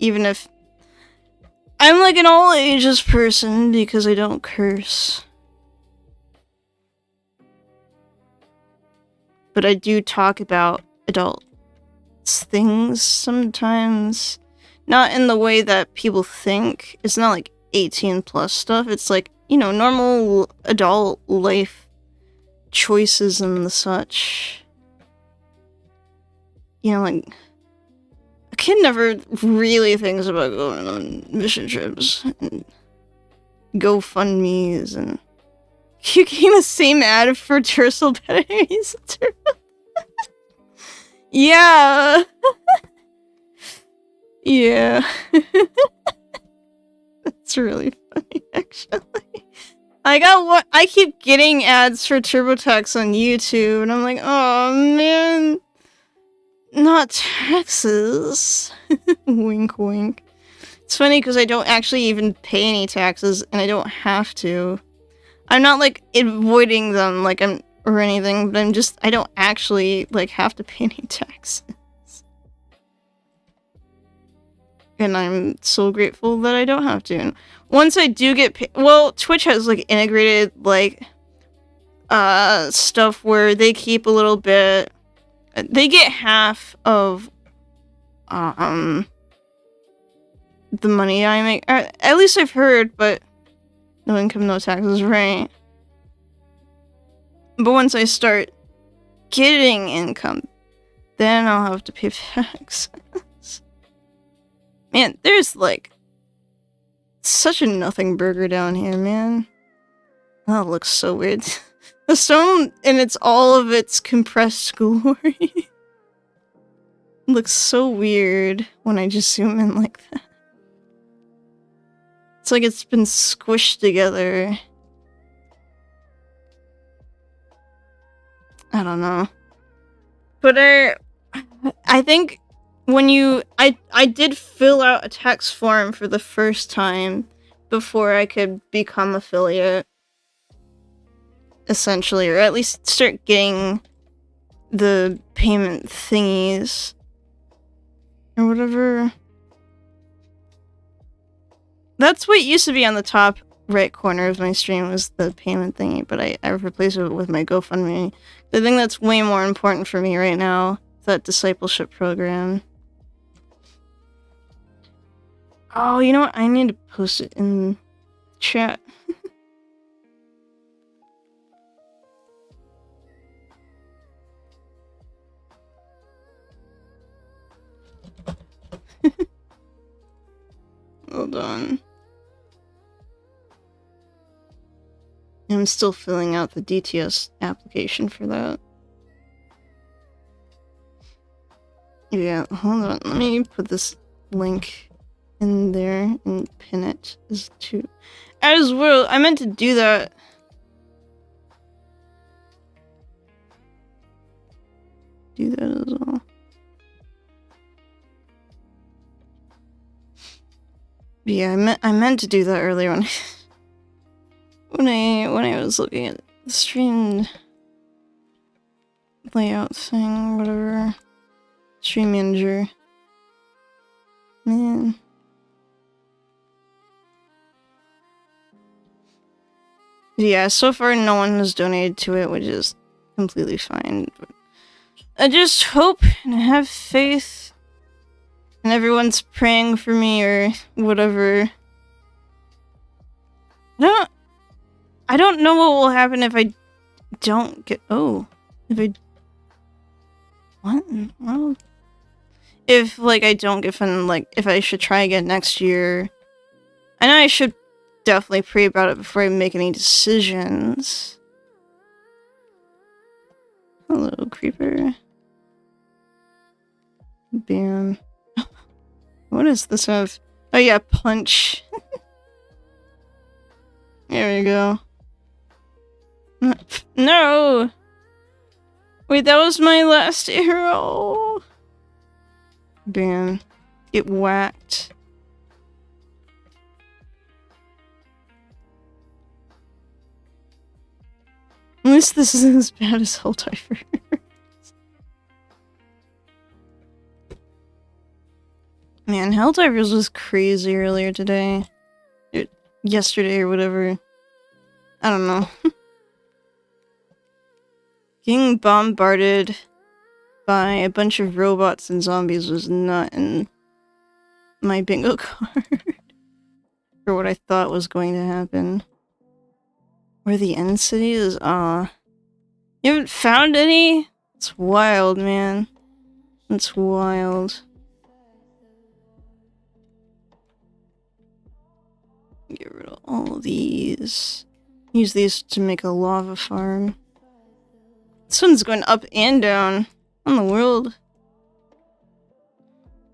Even if I'm like an all ages person because I don't curse. But I do talk about adult things sometimes. Not in the way that people think. It's not like 18 plus stuff. It's like, you know, normal adult life choices and the such. You know, like, a kid never really thinks about going on mission trips and GoFundMes and... You getting the same ad for Tercel Batteries? Yeah. Yeah. It's really funny, actually. I keep getting ads for TurboTax on YouTube, and I'm like, oh man, not taxes. Wink, wink. It's funny because I don't actually even pay any taxes, and I don't have to. I'm not like avoiding them, like or anything, but I don't actually like have to pay any taxes. And I'm so grateful that I don't have to. And once I do get paid, well, Twitch has like integrated like stuff where they keep a little bit. They get half of the money I make. At least I've heard, but no income, no taxes, right? But once I start getting income, then I'll have to pay tax. Man, there's like such a nothing burger down here, man. Oh, it looks so weird. The stone and it's all of its compressed glory. Looks so weird when I just zoom in like that. It's like it's been squished together. I don't know. But I think when I did fill out a tax form for the first time before I could become affiliate, essentially, or at least start getting the payment thingies or whatever. That's what used to be on the top right corner of my stream, was the payment thingy, but I've replaced it with my GoFundMe. The thing that's way more important for me right now is that discipleship program. Oh, you know what? I need to post it in chat. Hold on. I'm still filling out the DTS application for that. Yeah, hold on. Let me put this link in there and pin it as well. I meant to do that. Do that as well. Yeah, I meant to do that earlier when I was looking at the stream layout thing, whatever. Stream manager. Man. Yeah, so far no one has donated to it, which is completely fine. But I just hope and have faith, and everyone's praying for me or whatever. I don't know what will happen if I don't get. Oh, if I. What? Well, if like I don't get funded, like if I should try again next year. I know I should definitely pray about it before I make any decisions. Hello, creeper. Bam. What does this have? Oh yeah, punch. There we go. No! Wait, that was my last arrow. Bam. Get whacked. At least this isn't as bad as Helldiver. Man, Helldivers was crazy earlier today. Yesterday or whatever. I don't know. Getting bombarded by a bunch of robots and zombies was not in my bingo card. For what I thought was going to happen. Where the end city is? Aw. You haven't found any? It's wild, man. It's wild. Get rid of all these. Use these to make a lava farm. This one's going up and down on the world.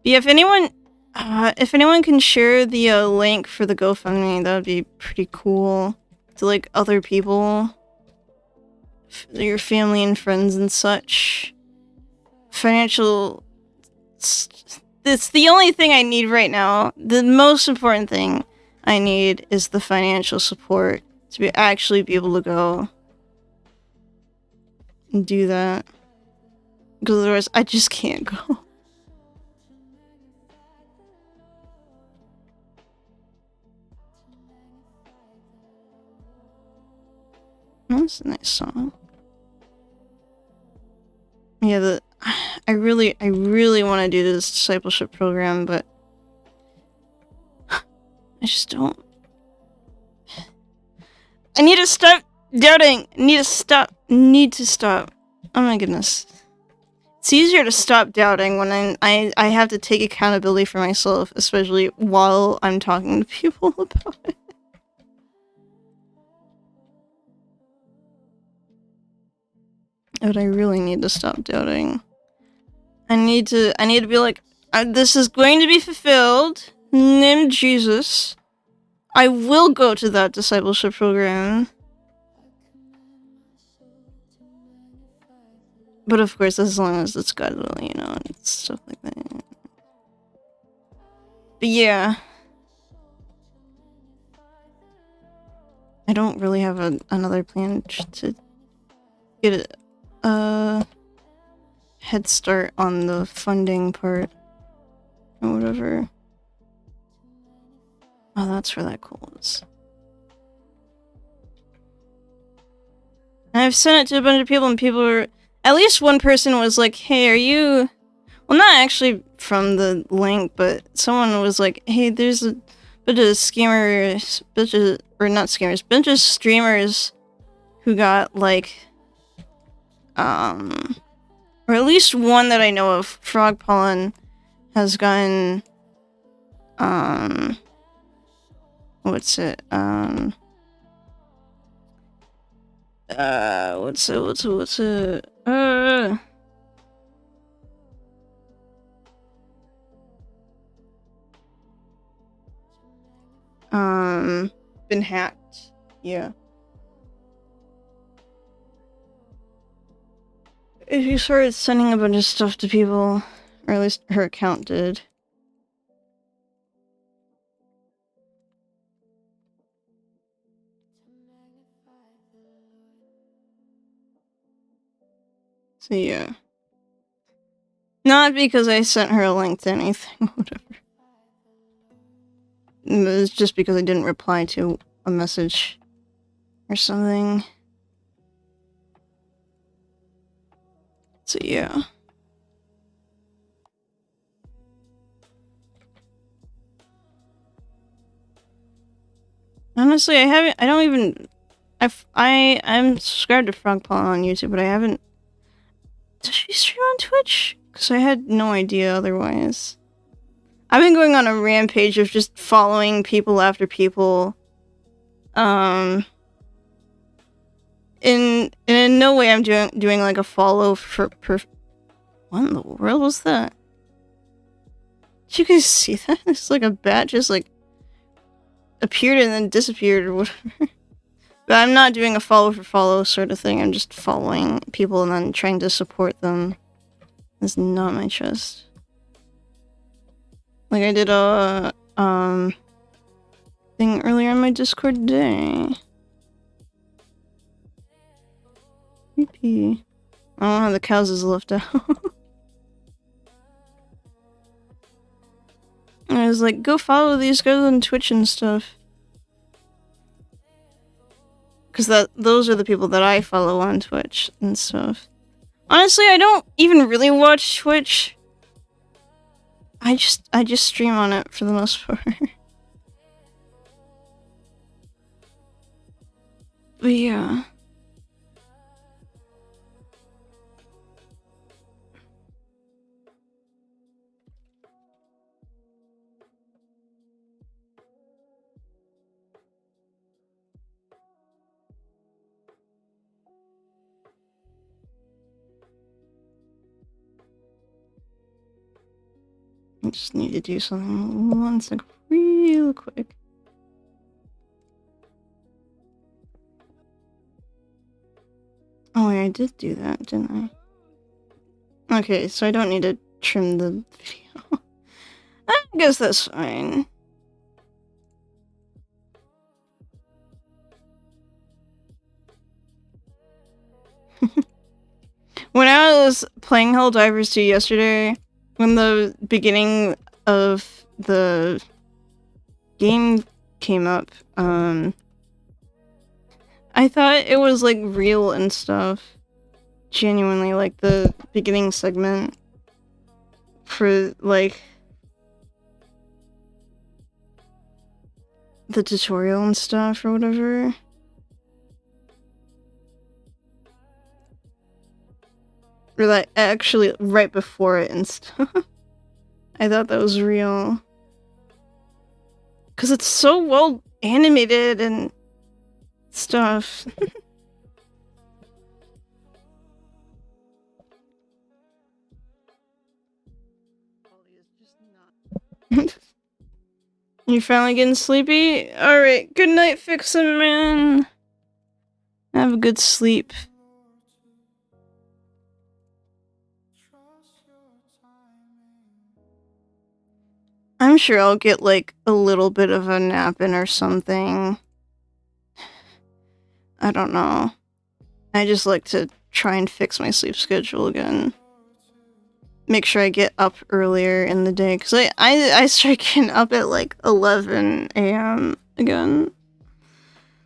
Yeah, if anyone If anyone can share the link for the GoFundMe, that would be pretty cool. To like other people, your family and friends and such. Financial. It's the only thing I need right now. The most important thing I need is the financial support to actually be able to go and do that. Because otherwise, I just can't go. That's a nice song. Yeah, I really want to do this discipleship program, but I just don't. I need to stop doubting. Need to stop. Oh my goodness. It's easier to stop doubting when I have to take accountability for myself, especially while I'm talking to people about it. But I really need to stop doubting. I need to be like, this is going to be fulfilled. In the name of Jesus. I will go to that discipleship program. But of course, as long as it's God's will, you know, and stuff like that. But yeah. I don't really have another plan to get a head start on the funding part. Or whatever. Oh, that's where that coal is. And I've sent it to a bunch of people, and people were... At least one person was like, hey, are you... Well, not actually from the link, but someone was like, hey, there's a bunch of scammers... bunch of streamers who got, like... Or at least one that I know of, Frog Pollen, has gotten... What's it? What's it? Been hacked. Yeah. She started sending a bunch of stuff to people, or at least her account did. So yeah. Not because I sent her a link to anything, whatever. It was just because I didn't reply to a message or something. So yeah. Honestly, I'm subscribed to Frogpaw on YouTube, but I haven't... Does she stream on Twitch? Because I had no idea otherwise. I've been going on a rampage of just following people after people. In no way I'm doing like a follow for what in the world was that? Did you guys see that? It's like a bat just like appeared and then disappeared or whatever. But I'm not doing a follow for follow sort of thing. I'm just following people and then trying to support them. That's not my trust. Like I did a thing earlier on my Discord today. Creepy. I don't know how the cows is left out. And I was like, go follow these guys on Twitch and stuff. Because those are the people that I follow on Twitch and stuff. Honestly, I don't even really watch Twitch. I just stream on it for the most part. But yeah. just need to do something. One sec, real quick. Oh wait, I did do that, didn't I? Okay, so I don't need to trim the video. I guess that's fine. When I was playing Helldivers 2 yesterday, when the beginning of the game came up, I thought it was like real and stuff. Genuinely, like the beginning segment for like the tutorial and stuff or whatever. Or like actually right before it and stuff. I thought that was real. Cause it's so well animated and stuff. You finally getting sleepy? Alright, good night, Fixin' Man. Have a good sleep. I'm sure I'll get like a little bit of a nap in or something. I don't know. I just like to try and fix my sleep schedule again. Make sure I get up earlier in the day, because I start getting up at like 11 a.m. again.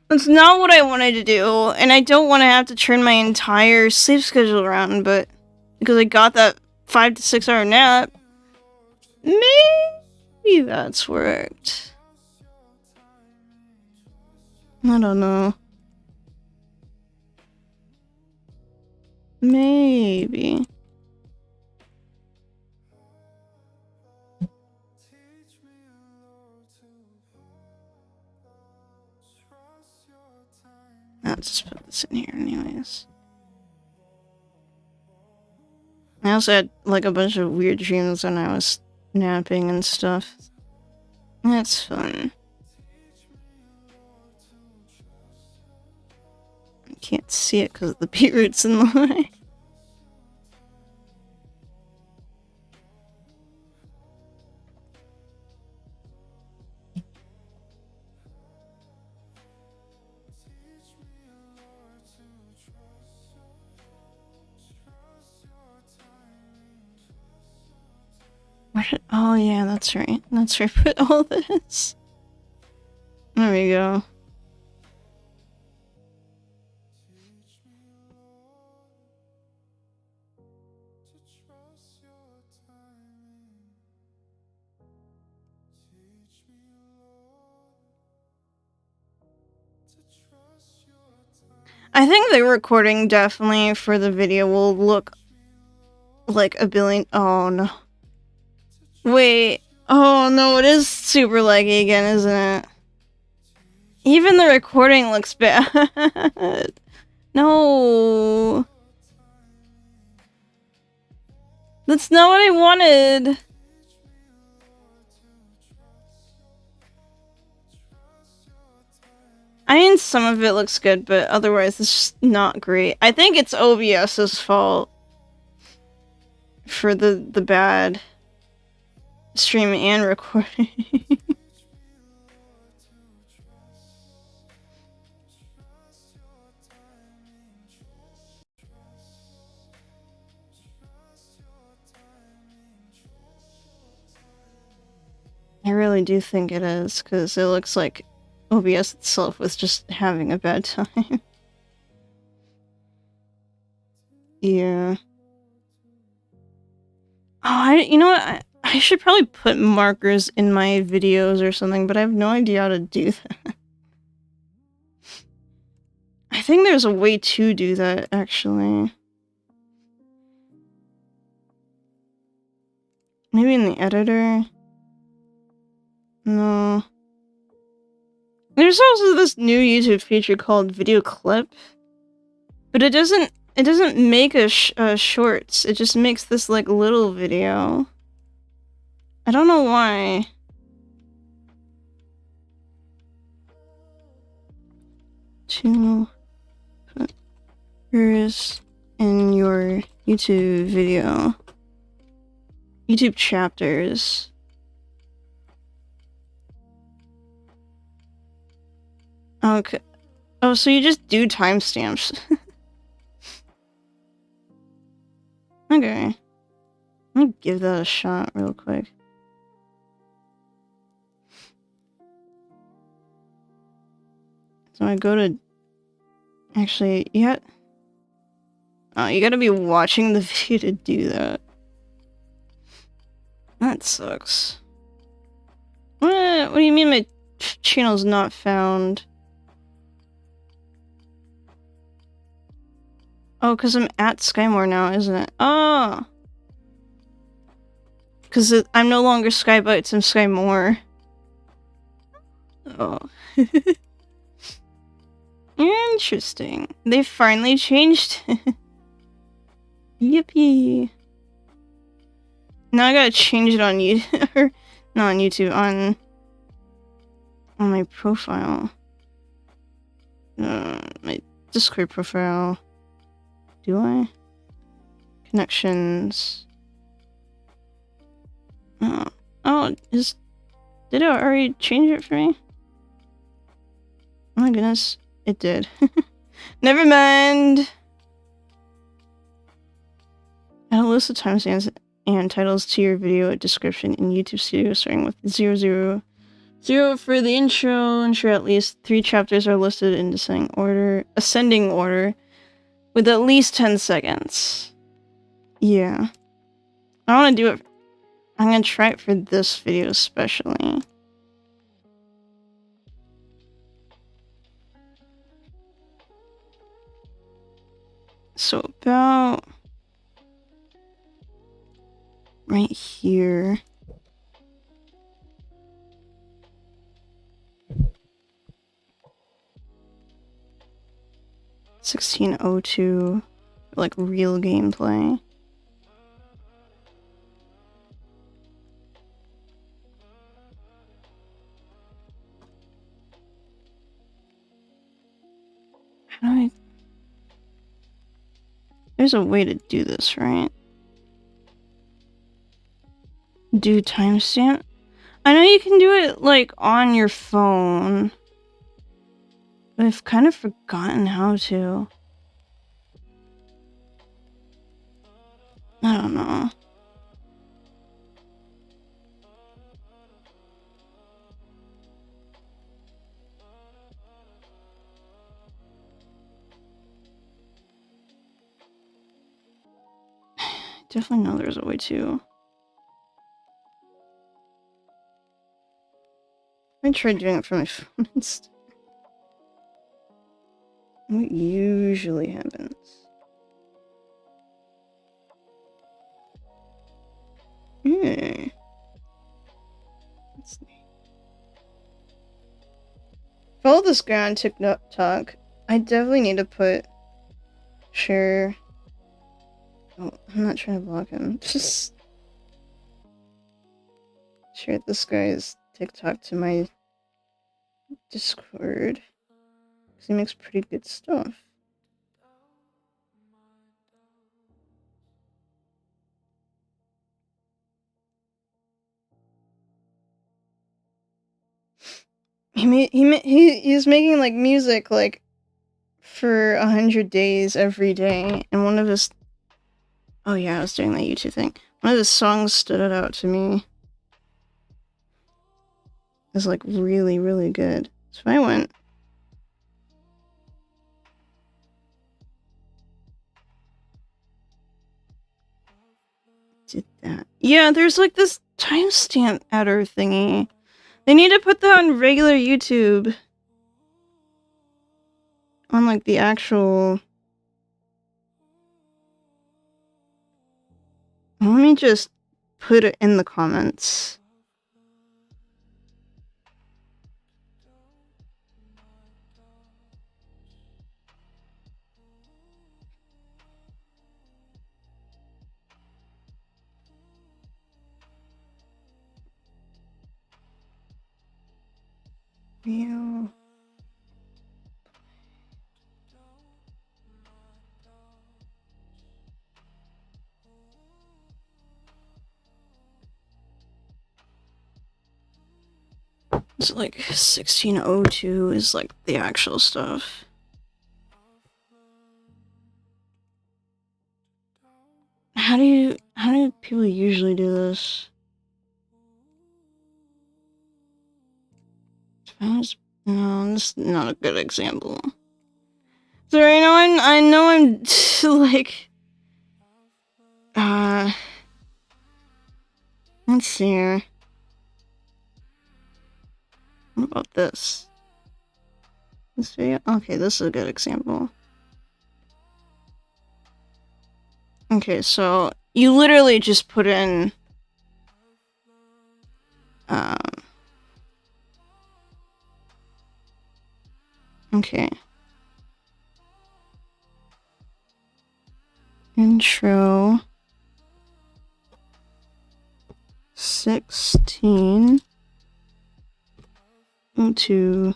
That's not what I wanted to do, and I don't want to have to turn my entire sleep schedule around, but because I got that 5 to 6 hour nap, maybe that's worked. I don't know. Maybe. I'll just put this in here anyways. I also had like a bunch of weird dreams when I was napping and stuff. That's fun. I can't see it because of the beetroots in the way. Oh yeah, that's right. That's where I put all this. There we go. I think the recording definitely for the video will look like a billion. Oh no. Wait. Oh no, it is super laggy again, isn't it? Even the recording looks bad. No. That's not what I wanted. I mean, some of it looks good, but otherwise it's just not great. I think it's OBS's fault for the bad streaming and recording. I really do think it is, because it looks like OBS itself was just having a bad time. Yeah. Oh, you know what? I should probably put markers in my videos or something, but I have no idea how to do that. I think there's a way to do that, actually. Maybe in the editor? No. There's also this new YouTube feature called Video Clip, but it doesn't make a shorts. It just makes this like little video. I don't know why. To put hers in your YouTube video. YouTube chapters. Okay. Oh, so you just do timestamps. Okay. Let me give that a shot real quick. So I go to... Actually, oh, you gotta be watching the video to do that. That sucks. What do you mean my channel's not found? Oh, because I'm at Skymore now, isn't it? Oh! Because I'm no longer Skybytes, I'm Skymore. Oh. Interesting. They finally changed it. Yippee. Now I gotta change it on YouTube. Or, not on YouTube, on my profile. My Discord profile. Do I? Connections. Oh, did it already change it for me? Oh my goodness, it did. Never mind! Add a list of timestamps and titles to your video description in YouTube Studio, starting with 000 for the intro. Ensure at least 3 chapters are listed in ascending order, with at least 10 seconds. Yeah. I want to do it. I'm gonna try it for this video especially. So about right here. $16.02, like real gameplay. How do I... There's a way to do this, right? Do timestamp? I know you can do it, like, on your phone. But I've kind of forgotten how to. I don't know. Definitely know there's a way to. I tried doing it from my phone instead. What usually happens? That's neat. Follow this guy on TikTok. I definitely need to share. Oh, I'm not trying to block him. Just share this guy's TikTok to my Discord. Because he makes pretty good stuff. He's making like music like for 100 days every day, and one of his... Oh yeah, I was doing that YouTube thing. One of his songs stood out to me. It's like really, really good. So I went... Did that. Yeah, there's like this timestamp adder thingy. They need to put that on regular YouTube. On like the actual... Let me just put it in the comments. Real. It's like 1602 is like the actual stuff. How do people usually do this? No, this is not a good example. Sorry, I know I'm like let's see here. What about this? This video? Okay, this is a good example. Okay, so you literally just put in okay. Intro 1602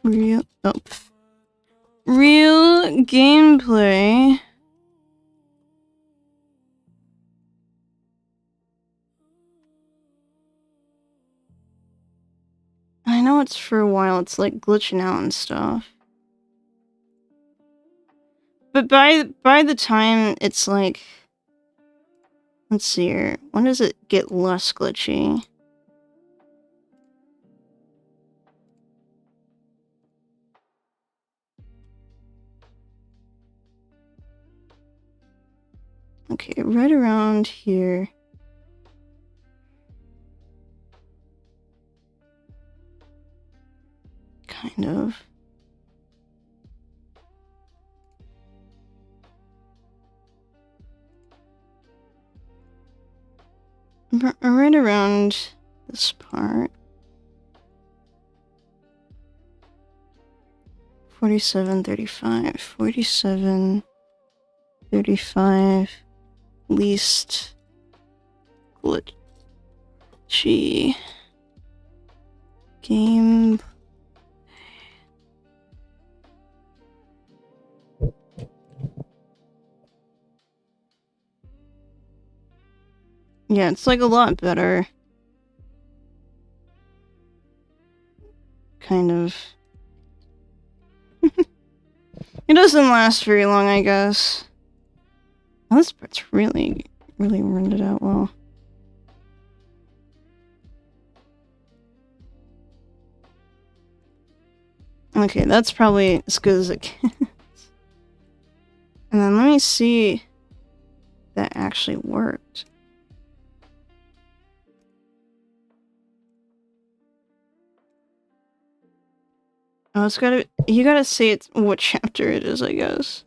real gameplay. I know it's for a while, it's like glitching out and stuff. But by the time it's like, let's see here, when does it get less glitchy? Okay, right around here. Kind of. Right around this part. 4735. 4735. Least glitchy game. Yeah, it's like a lot better. Kind of. It doesn't last very long, I guess. Oh, this part's really rendered out well. Okay, that's probably as good as it gets. And then let me see if that actually worked. Oh, you gotta say it's what chapter it is, I guess.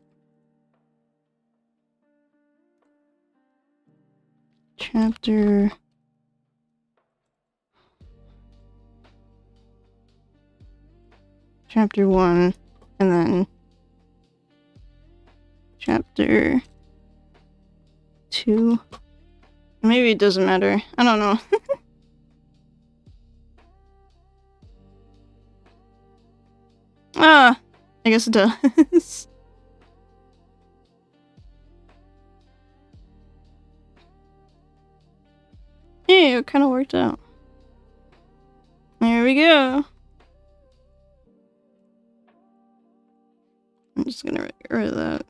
Chapter 1, and then chapter 2. Maybe it doesn't matter. I don't know. I guess it does. Hey, it kind of worked out. There we go. I'm just gonna get rid of that.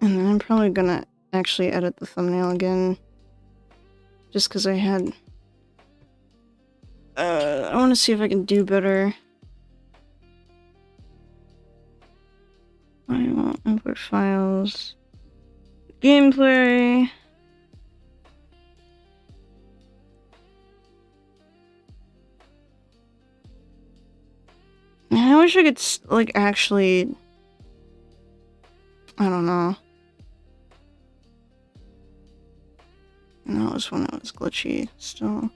And then I'm probably gonna actually edit the thumbnail again. Just because I had... I want to see if I can do better. I want import files. Gameplay. I wish I could, like, actually... I don't know. No, it was when it was glitchy, still.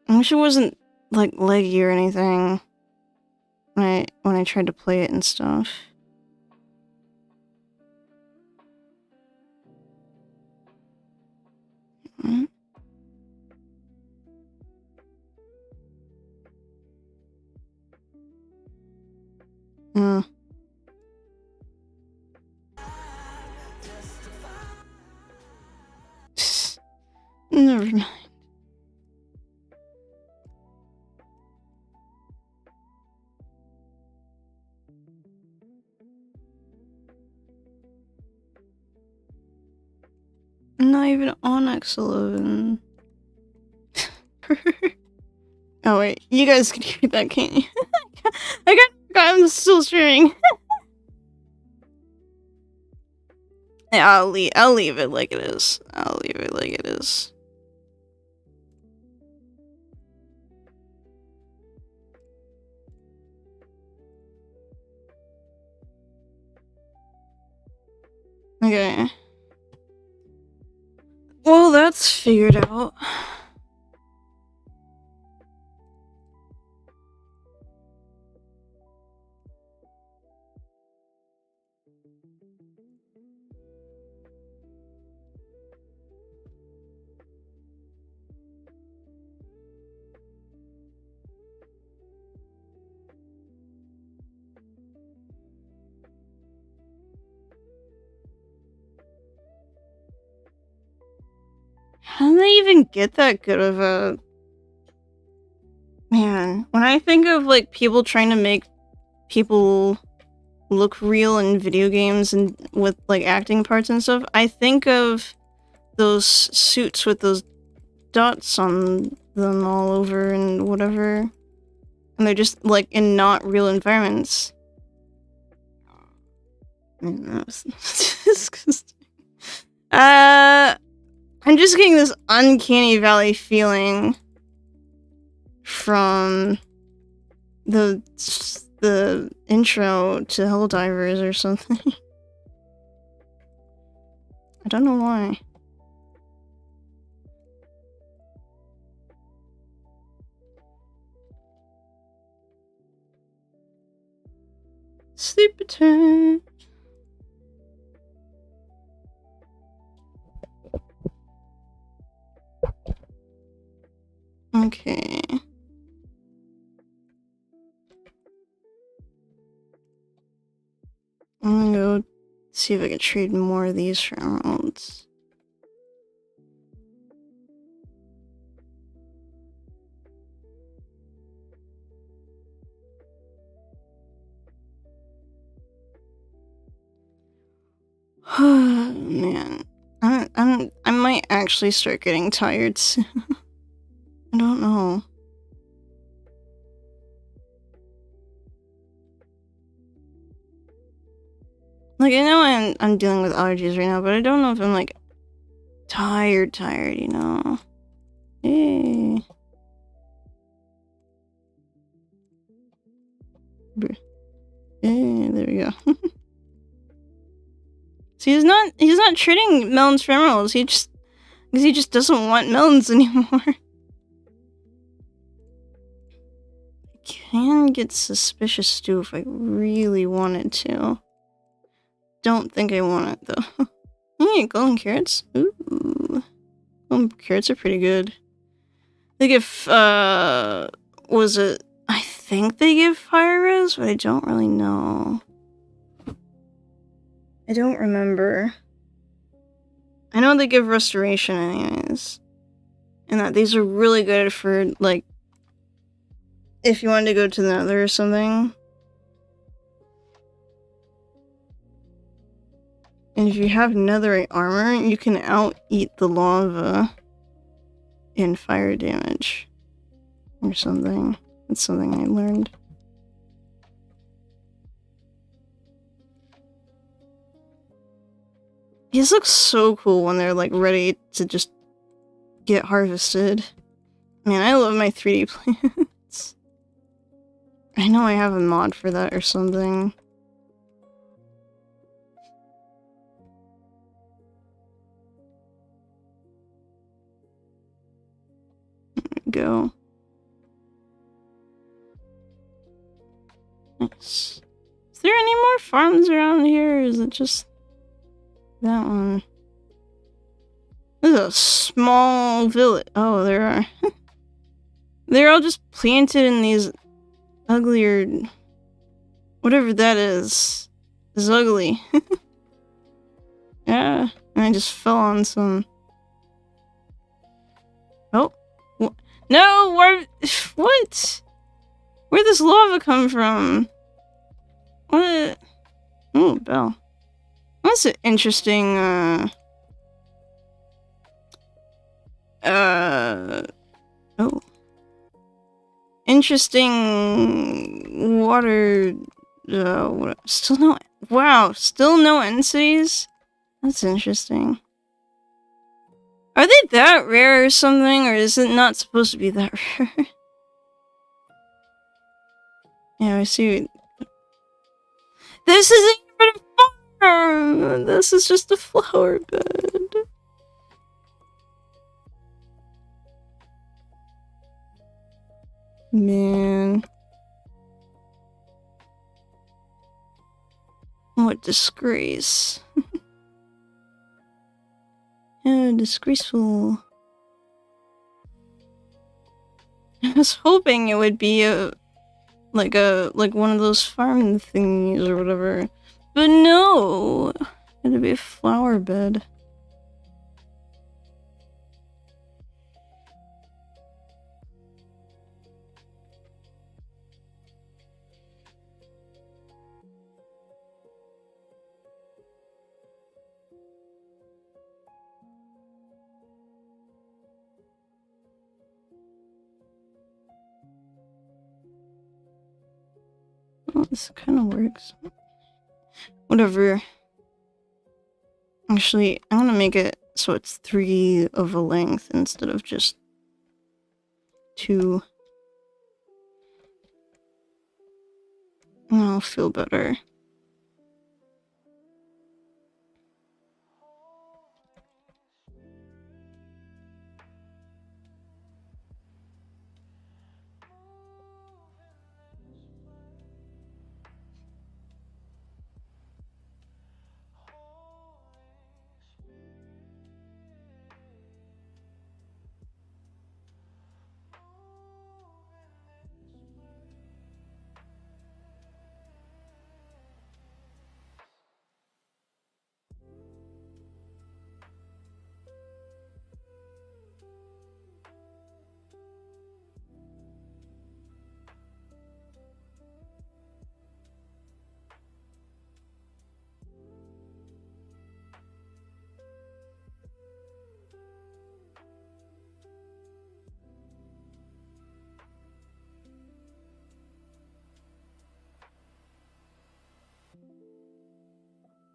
I wish it wasn't, like, laggy or anything. Right. when I tried to play it and stuff. Mm. Mm. Never mind. I'm not even on X11. Oh wait, you guys can hear that, can't you? I'm still streaming. Yeah, I'll leave it like it is. I'll leave it like it is. Okay. Well, that's figured out. How did they even get that good of a... Man, when I think of, like, people trying to make people look real in video games and with, like, acting parts and stuff, I think of those suits with those dots on them all over and whatever. And they're just, like, in not real environments. Man, that's disgusting. I'm just getting this uncanny valley feeling from the intro to Helldivers or something. I don't know why. Sleep time. Okay. I'm gonna go see if I can trade more of these for emeralds. Man, I might actually start getting tired soon. I don't know. Like, I know I'm dealing with allergies right now, but I don't know if I'm, like, tired, you know? Hey. Hey, there we go. See, he's not trading melons for emeralds, because he just doesn't want melons anymore. I can get suspicious too if I really wanted to. Don't think I want it though. Hey, golden carrots? Ooh. Golden carrots are pretty good. They give, was it... I think they give fire res, but I don't really know. I don't remember. I know they give restoration anyways. And that these are really good for, like, if you wanted to go to the nether or something. And if you have netherite armor, you can out-eat the lava in fire damage. Or something. That's something I learned. These look so cool when they're, like, ready to just get harvested. Man, I love my 3D plants. I know I have a mod for that or something. There we go. Nice. Is there any more farms around here, or is it just that one? This is a small village. Oh, there are. They're all just planted in these uglier... Whatever that is ugly. Yeah, and I just fell on some... Oh. No, where... What? Where'd this lava come from? What? Oh, bell. That's an interesting, oh. Interesting water, still no, wow, still no entities? That's interesting. Are they that rare or something, or is it not supposed to be that rare? Yeah, I see. This isn't even a farm! This is just a flower bed. Man. What disgrace. Yeah, disgraceful. I was hoping it would be like one of those farming thingies or whatever. But no! It'd be a flower bed. Well, this kind of works. Whatever. Actually, I'm gonna make it so it's 3 of a length instead of just 2. And I'll feel better.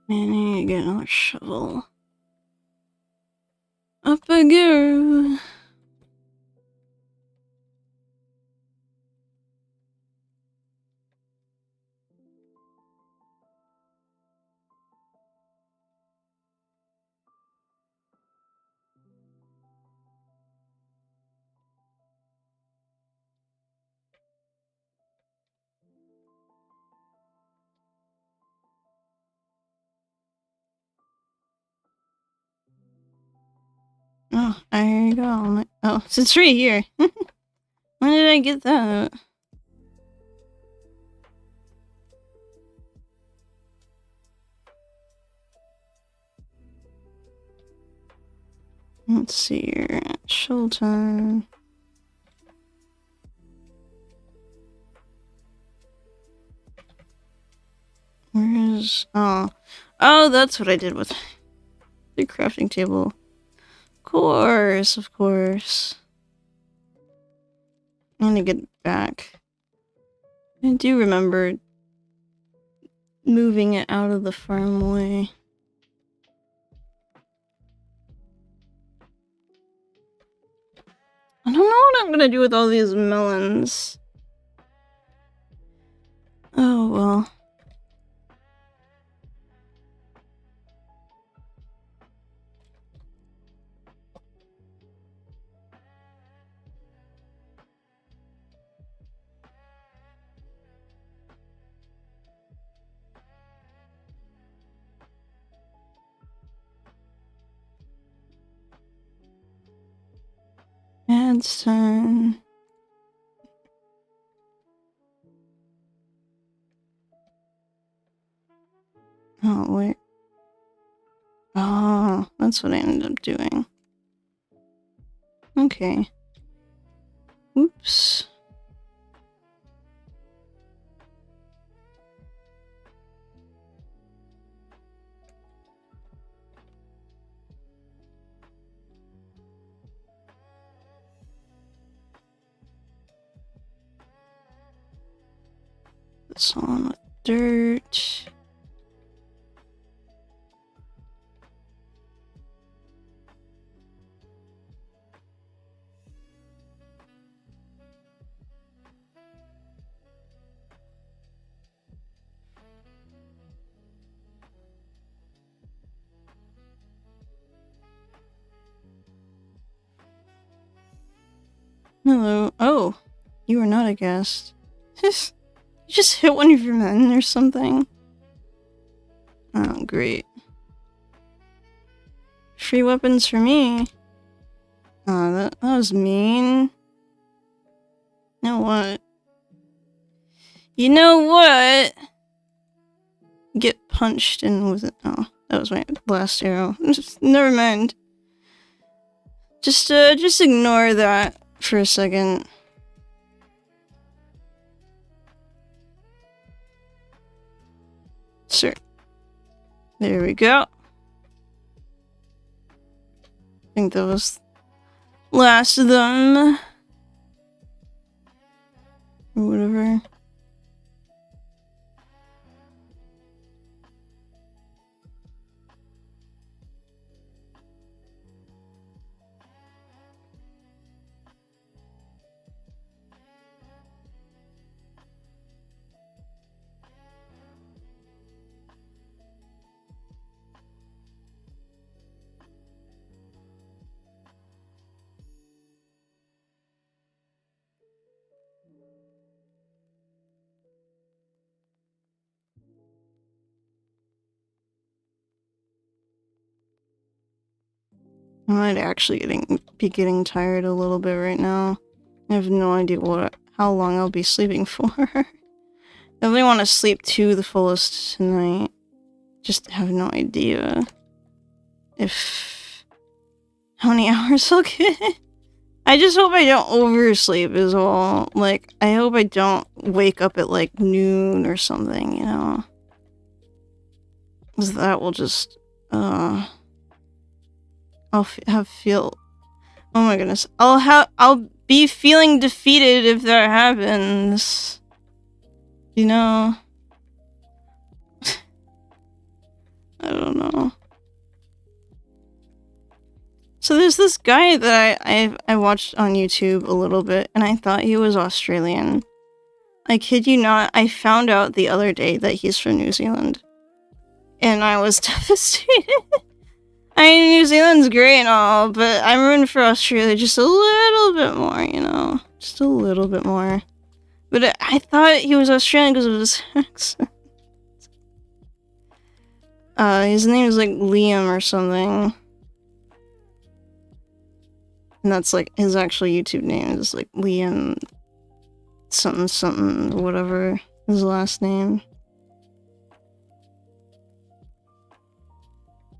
Man, I need to get another shovel. Up I go. Oh, there you go. Oh, it's right here. When did I get that? Let's see here. Show time. Where is... Oh. Oh, that's what I did with the crafting table. Of course. I need to get it back. I do remember moving it out of the farm way. I don't know what I'm gonna do with all these melons. Oh well. dad's turn. Oh, wait. Oh, that's what I ended up doing. Okay. Oops. This on with dirt. Hello. Oh, you are not a guest. You just hit one of your men or something. Oh, great. Free weapons for me. Oh, that was mean. You know what? You know what? Get punched in with it. Oh, that was my last arrow. Never mind. Just ignore that for a second. Sir. There we go. I think that was last of them. Or whatever. I might actually be getting tired a little bit right now. I have no idea how long I'll be sleeping for. I really want to sleep to the fullest tonight. Just have no idea how many hours I'll get. I just hope I don't oversleep is all. Like, I hope I don't wake up at like noon or something, you know? 'Cause that will just, I'll feel. Oh my goodness. I'll be feeling defeated if that happens. You know? I don't know. So there's this guy that I watched on YouTube a little bit, and I thought he was Australian. I kid you not, I found out the other day that he's from New Zealand. And I was devastated. I mean, New Zealand's great and all, but I'm rooting for Australia just a little bit more, you know? Just a little bit more. But I thought he was Australian because of his accent. His name is like Liam or something. And that's like his actual YouTube name is like Liam something something, whatever his last name.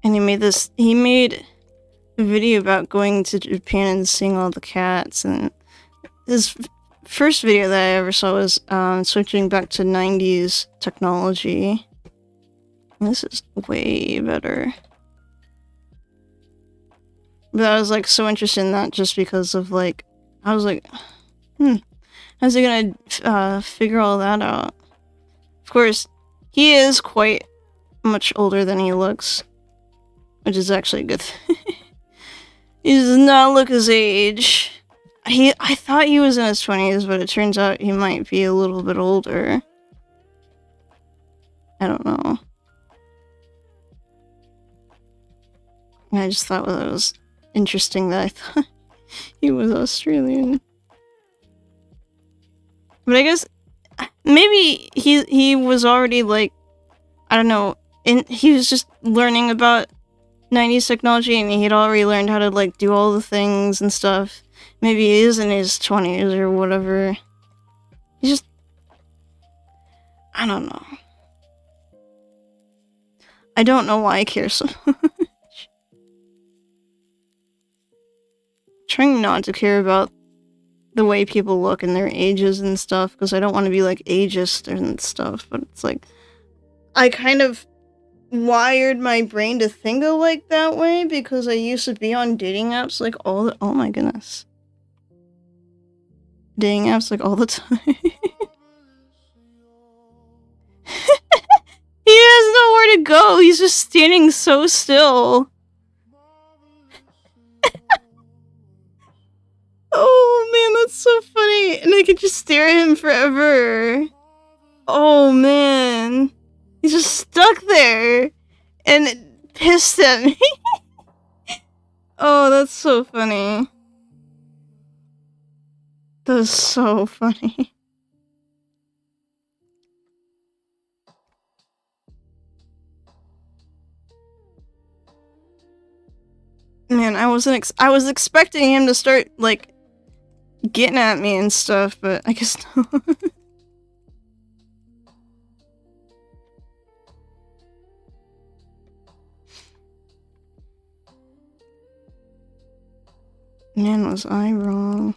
And he made a video about going to Japan and seeing all the cats, and his first video that I ever saw was switching back to 90s technology. And this is way better. But I was like so interested in that just because of like, I was like, how's he gonna figure all that out? Of course, he is quite much older than he looks. Which is actually a good thing. He does not look his age. I thought he was in his 20s, but it turns out he might be a little bit older. I don't know. I just thought that was interesting that I thought he was Australian. But I guess maybe he was already like, I don't know, he was just learning about 90s technology, and he'd already learned how to like do all the things and stuff, Maybe he is in his 20s or whatever. He's just... I don't know. I don't know why I care so much. Trying not to care about the way people look and their ages and stuff, because I don't want to be, like, ageist and stuff, but it's like... I kind of wired my brain to think of like that way because I used to be on dating apps like all the— oh my goodness. Dating apps like all the time. He has nowhere to go. He's just standing so still. Oh man, that's so funny. And I could just stare at him forever. Oh man. He's just stuck there. And it pissed at me. Oh, that's so funny. That's so funny. Man, I was expecting him to start, like, getting at me and stuff, but I guess not. Man, was I wrong?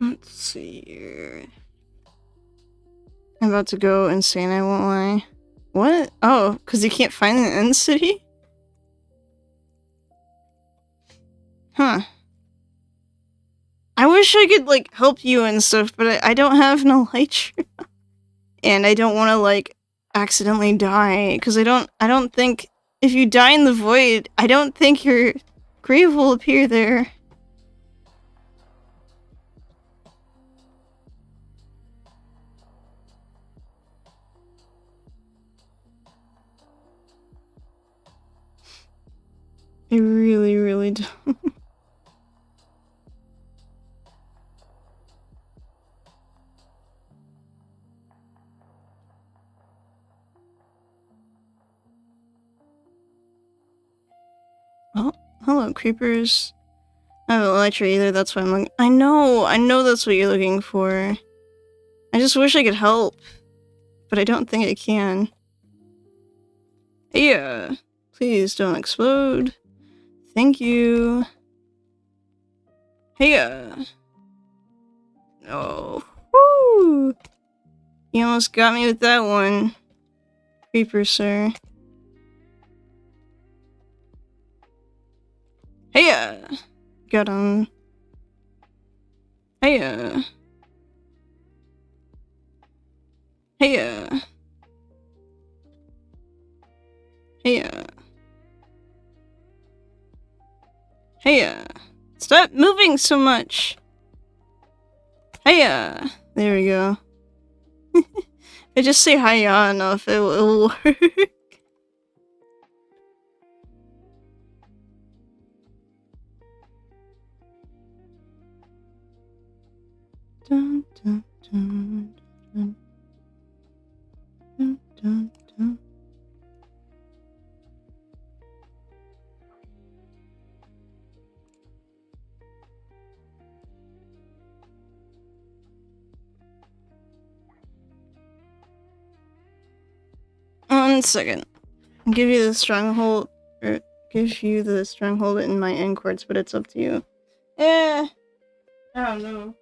Let's see here. I'm about to go insane, I won't lie. What? Oh, because you can't find an end city? Huh. I wish I could, like, help you and stuff, but I don't have no elytra. And I don't want to, like, accidentally die, because I don't think... If you die in the void, I don't think your grave will appear there. I really, really don't. Oh, hello, creepers. I don't like elytra either, that's why I'm looking— I know that's what you're looking for. I just wish I could help, but I don't think I can. Yeah, please don't explode. Thank you. Hey, oh, woo! You almost got me with that one, creeper sir. Hey, got him. Hey, hey, hey, hey, stop moving so much. Hey, there we go. If I just say hiya enough, it'll work. Dun, dun, dun, dun, dun, dun, dun. One second. I'll give you the stronghold, or give you the stronghold in my end quartz, but it's up to you. I don't know.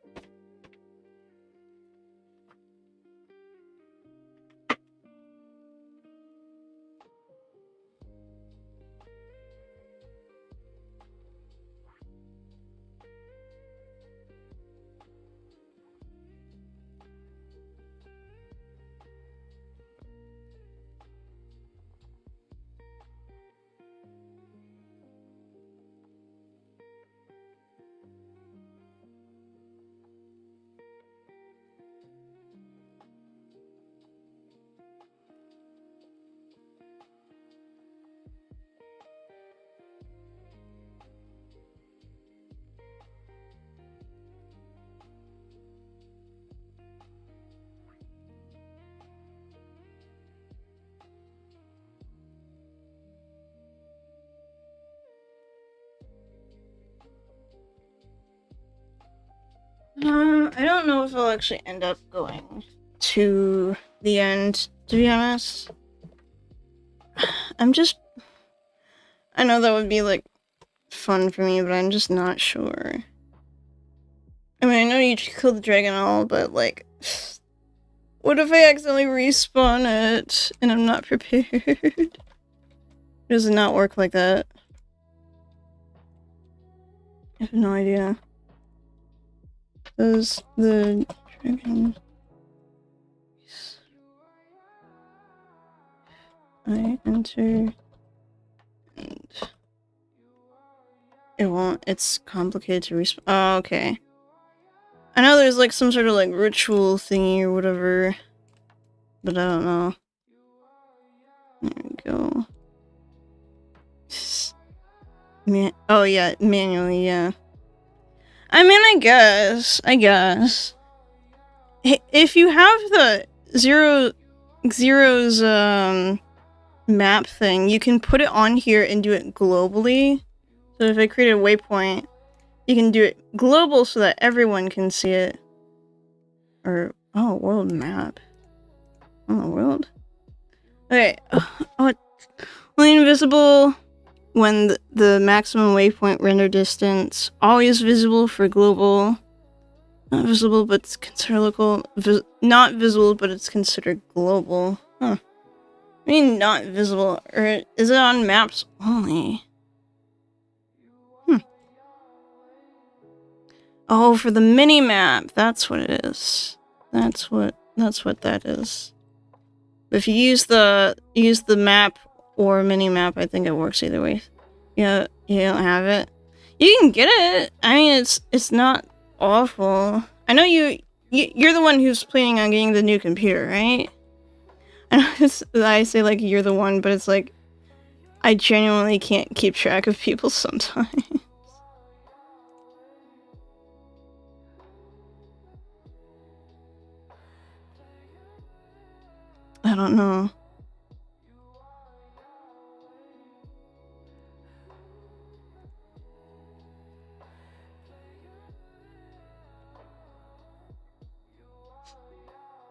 I don't know if I'll actually end up going to the end, to be honest. I know that would be, like, fun for me, but I'm just not sure. I mean, I know you kill the dragon and all, but, like, what if I accidentally respawn it and I'm not prepared? Does it not work like that? I have no idea. Does the dragon... I enter... and... it won't. It's complicated to respawn. Oh, okay. I know there's like some sort of like ritual thingy or whatever, but I don't know. There we go. Oh yeah, manually, yeah. I mean, I guess. If you have the zeros map thing, you can put it on here and do it globally. So if I create a waypoint, you can do it global so that everyone can see it. Or, oh, world map. Oh, the world? Okay. Oh, only invisible when the maximum waypoint render distance. Always visible for global. Not visible, but it's considered local. Not visible, but it's considered global. Huh. I mean, not visible. Or is it on maps only? Oh, for the mini-map. That's what it is. That's what that is. If you use the map or mini-map, I think it works either way. Yeah, you don't have it. You can get it. I mean, it's not awful. I know you're the one who's planning on getting the new computer, right? I know I say like you're the one, but it's like I genuinely can't keep track of people sometimes. I don't know.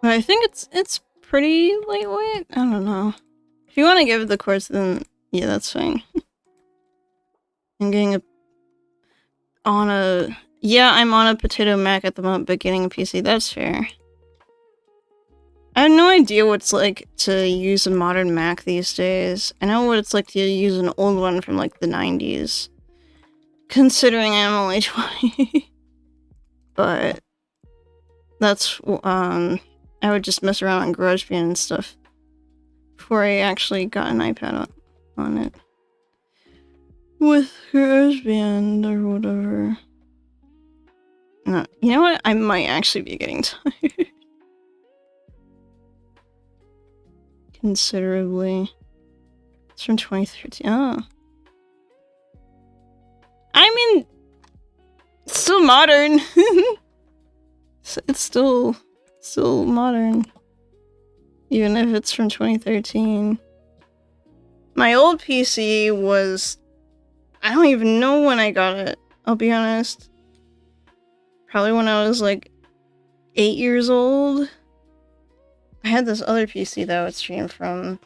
But I think it's pretty lightweight. I don't know. If you want to give it the quartz, then yeah, that's fine. I'm getting I'm on a potato Mac at the moment, but getting a PC. That's fair. I have no idea what it's like to use a modern Mac these days. I know what it's like to use an old one from like the 90s. Considering I'm only 20. But that's I would just mess around on GarageBand and stuff before I actually got an iPad on it. With GarageBand or whatever. No, you know what? I might actually be getting tired. Considerably. It's from 2013. Oh. I mean, it's still modern. It's still modern. Even if it's from 2013. My old PC was... I don't even know when I got it, I'll be honest. Probably when I was like 8 years old. I had this other PC that I would stream from,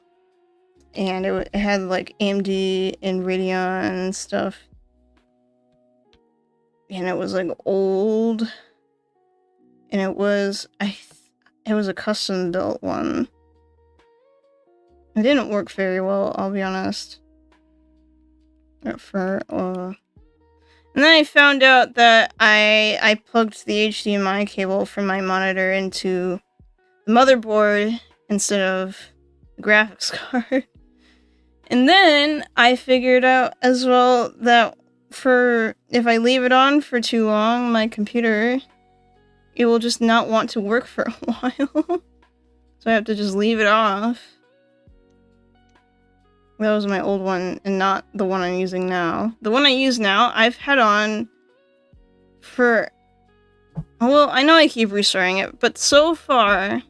and it had like AMD and Radeon and stuff. And it was like old. And it was a custom built one. It didn't work very well, I'll be honest. And then I found out that I plugged the HDMI cable from my monitor into the motherboard instead of the graphics card. And then I figured out as well that if I leave it on for too long, my computer, it will just not want to work for a while. So I have to just leave it off. That was my old one and not the one I'm using now. The one I use now, I've had on for... Well, I know I keep restarting it, but so far,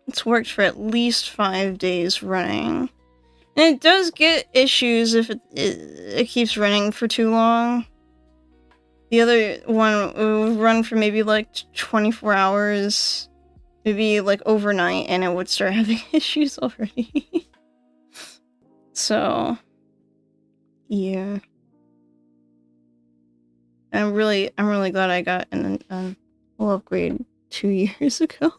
it's worked for at least 5 days running. And it does get issues if it keeps running for too long. The other one would run for maybe like 24 hours, maybe like overnight, and it would start having issues already. So, yeah. I'm really glad I got an full upgrade 2 years ago.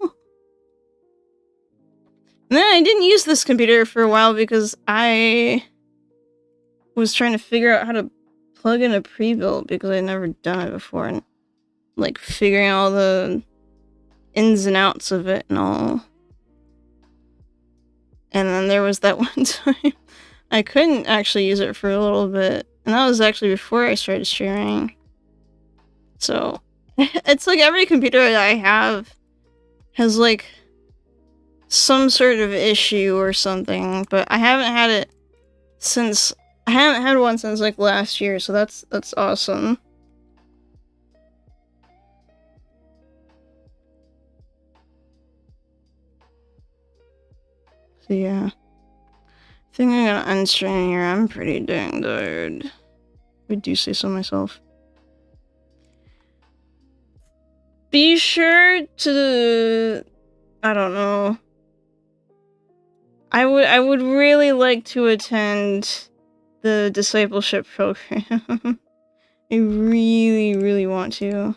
And then I didn't use this computer for a while because I was trying to figure out how to plug in a pre-built because I'd never done it before, and like figuring out all the ins and outs of it and all. And then there was that one time I couldn't actually use it for a little bit, and that was actually before I started streaming. So it's like every computer that I have has like some sort of issue or something, but I haven't had it since I haven't had one since like last year, so that's awesome. So yeah. I think I'm gonna unstrain here. I'm pretty dang tired. I do say so myself. Be sure to, I don't know. I would really like to attend the discipleship program. I really want to.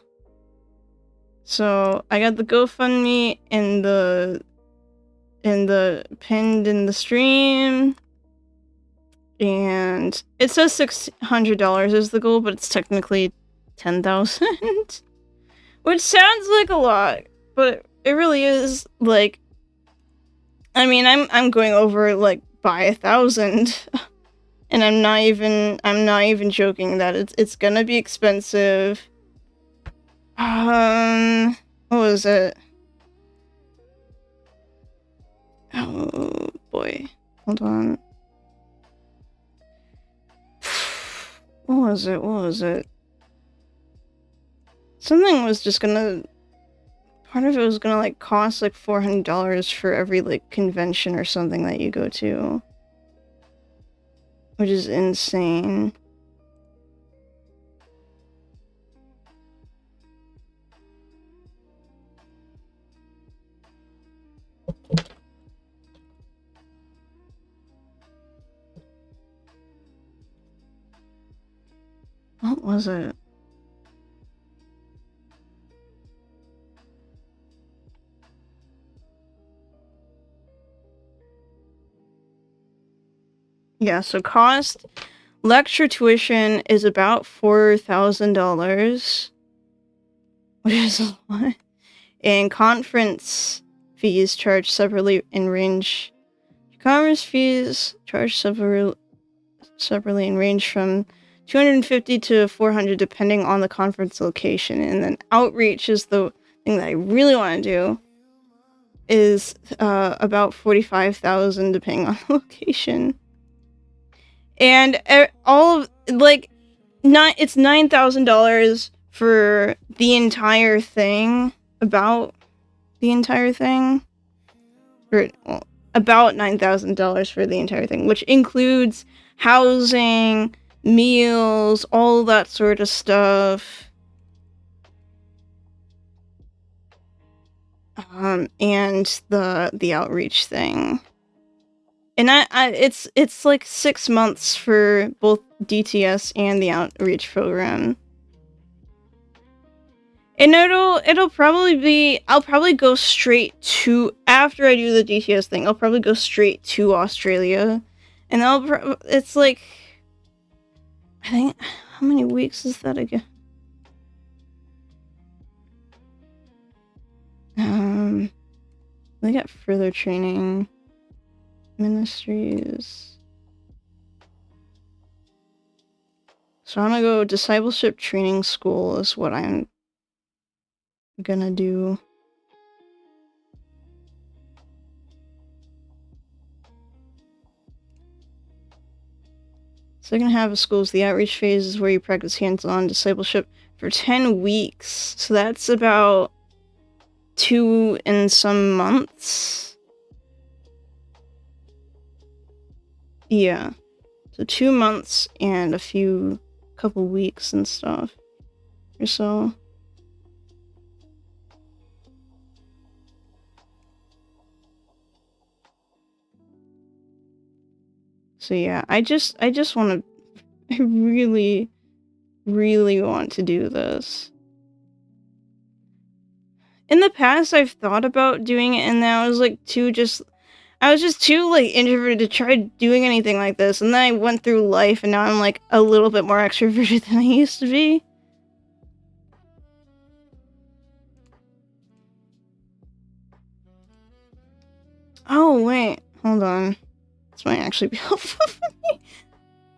So I got the GoFundMe and the pinned in the stream, and it says $600 is the goal, but it's technically 10,000, which sounds like a lot, but it really is. Like, I mean, I'm going over like by 1,000, and I'm not even joking that it's gonna be expensive. What was it? Oh boy, hold on. What was it? Something was just gonna... Part of it was gonna like cost like $400 for every like convention or something that you go to, which is insane. What was it? Yeah, so cost, lecture tuition is about $4,000, which is a lot. And conference fees charged separately in range. Conference fees charged separately in range from $250 to $400 depending on the conference location. And then outreach is the thing that I really want to do, is about $45,000 depending on the location. And all of like it's $9,000 for the entire thing, about the entire thing, or well, about $9,000 for the entire thing, which includes housing, meals, all that sort of stuff. And the outreach thing. And it's like 6 months for both DTS and the outreach program. And it'll probably be, I'll probably go straight to, after I do the DTS thing, I'll probably go straight to Australia. And it's like, I think, how many weeks is that again? They got further training. Ministries. So I'm gonna go discipleship training school is what I'm gonna do. Second half of school is the outreach phase, is where you practice hands-on discipleship for 10 weeks. So that's about 2 and some months. Yeah. So 2 months and couple weeks and stuff. or so. So yeah, I just want to, I really, really want to do this. In the past, I've thought about doing it, and then I was just too like introverted to try doing anything like this. And then I went through life, and now I'm like a little bit more extroverted than I used to be. Oh wait, hold on. This might actually be helpful for me.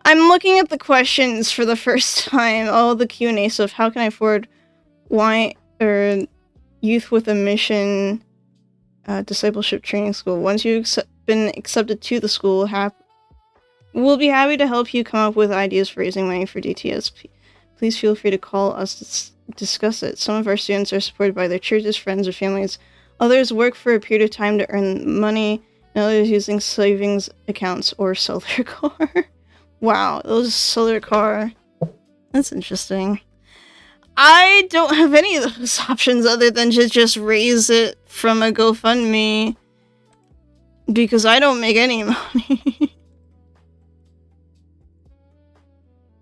I'm looking at the questions for the first time. Oh, the Q&A stuff. How can I afford youth with a mission discipleship training school? Once you've been accepted to the school, we'll be happy to help you come up with ideas for raising money for DTS. Please feel free to call us to discuss it. Some of our students are supported by their churches, friends, or families. Others work for a period of time to earn money, and others using savings accounts or sell their car. Wow, those sell their car. That's interesting. I don't have any of those options other than to just raise it from a GoFundMe, because I don't make any money.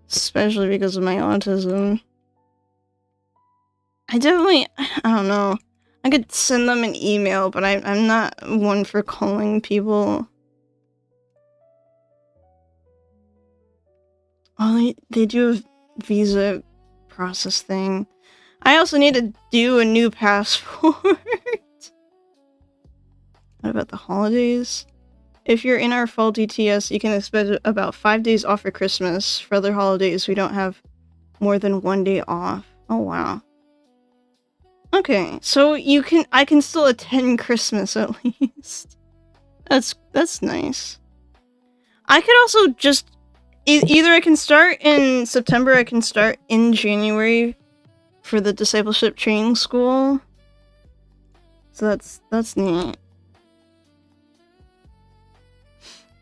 Especially because of my autism. I don't know. I could send them an email, but I'm not one for calling people. Oh, they do a visa process thing. I also need to do a new passport. What about the holidays? If you're in our fall DTS, you can expect about 5 days off for Christmas. For other holidays, we don't have more than 1 day off. Oh, wow. Okay, so I can still attend Christmas at least. That's nice. I could also just, either I can start in September, I can start in January for the discipleship training school. So that's neat.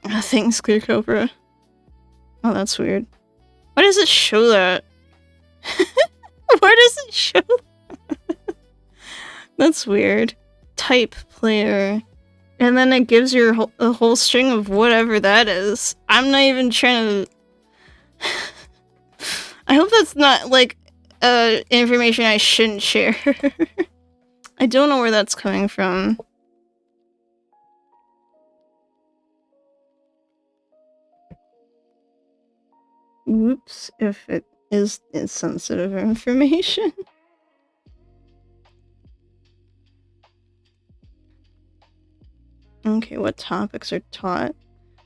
Thanks, Clear Cobra. Oh, that's weird. Why does it show that? Why does it show that? That's weird. Type player. And then it gives you a whole string of whatever that is. I'm not even trying to... I hope that's not, like, information I shouldn't share. I don't know where that's coming from. Whoops, if it is sensitive information. Okay, what topics are taught?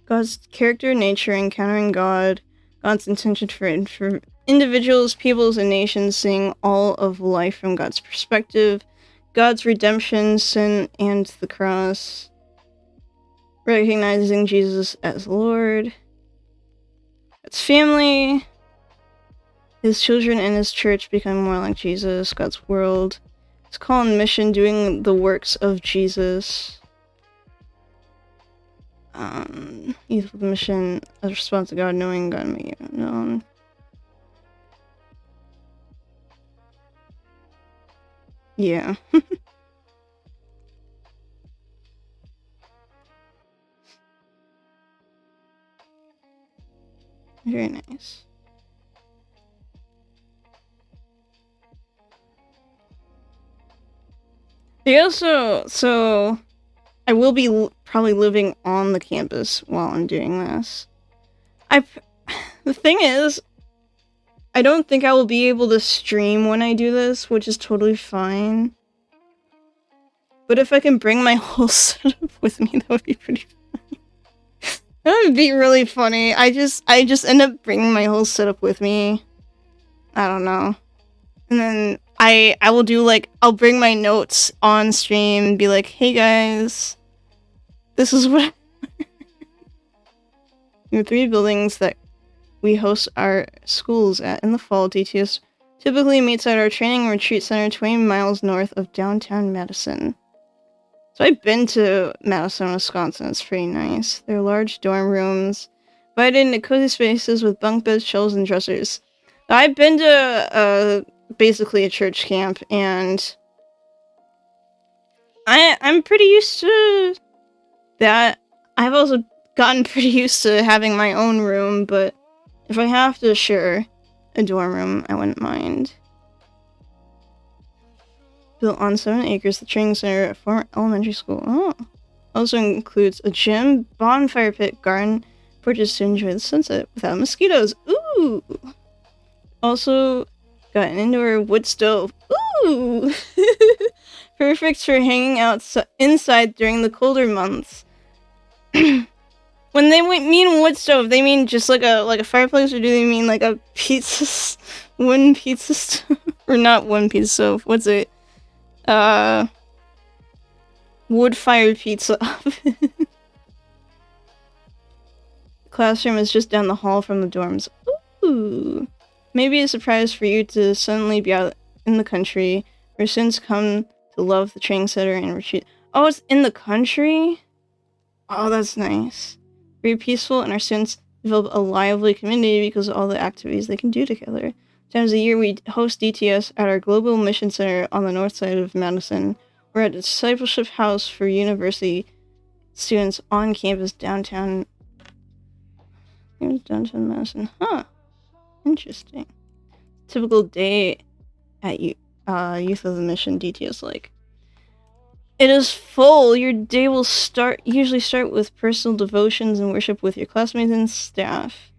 God's character, nature, encountering God, God's intention for individuals, peoples, and nations, seeing all of life from God's perspective, God's redemption, sin, and the cross, recognizing Jesus as Lord, God's family, His children and His church becoming more like Jesus, God's world, His call and mission, doing the works of Jesus, youth with a mission, a response to God, knowing God may be known. Yeah. Very nice. They also, so I will be probably living on the campus while I'm doing this. The thing is, I don't think I will be able to stream when I do this, which is totally fine. But if I can bring my whole setup with me, that would be pretty funny. That would be really funny. I just end up bringing my whole setup with me. I don't know. And then I will do, like, I'll bring my notes on stream and be like, hey guys, this is what we have 3 buildings that we host our schools at in the fall. DTS typically meets at our training retreat center 20 miles north of downtown Madison. So I've been to Madison, Wisconsin. It's pretty nice. There are large dorm rooms, divided into cozy spaces with bunk beds, shelves, and dressers. I've been to basically a church camp, and I'm pretty used to that. I've also gotten pretty used to having my own room, but if I have to share a dorm room, I wouldn't mind. Built on 7 acres, the training center at former elementary school. Oh. Also includes a gym, bonfire pit, garden, porches to enjoy the sunset without mosquitoes. Ooh! Also got an indoor wood stove. Ooh! Perfect for hanging out inside during the colder months. When they mean wood stove, they mean just like a fireplace, or do they mean like a wooden pizza stove? Or not wooden pizza stove, what's it? Wood-fired pizza oven. Classroom is just down the hall from the dorms. Ooh. Maybe a surprise for you to suddenly be out in the country, where students come to love the training center and retreat. Oh, it's in the country? Oh, that's nice. Very peaceful, and our students develop a lively community because of all the activities they can do together. Times a year, we host DTS at our Global Mission Center on the north side of Madison. We're at a discipleship house for university students on campus downtown. Downtown Madison. Huh. Interesting. Typical day at Youth of the Mission DTS like. It is full. Your day will usually start with personal devotions and worship with your classmates and staff.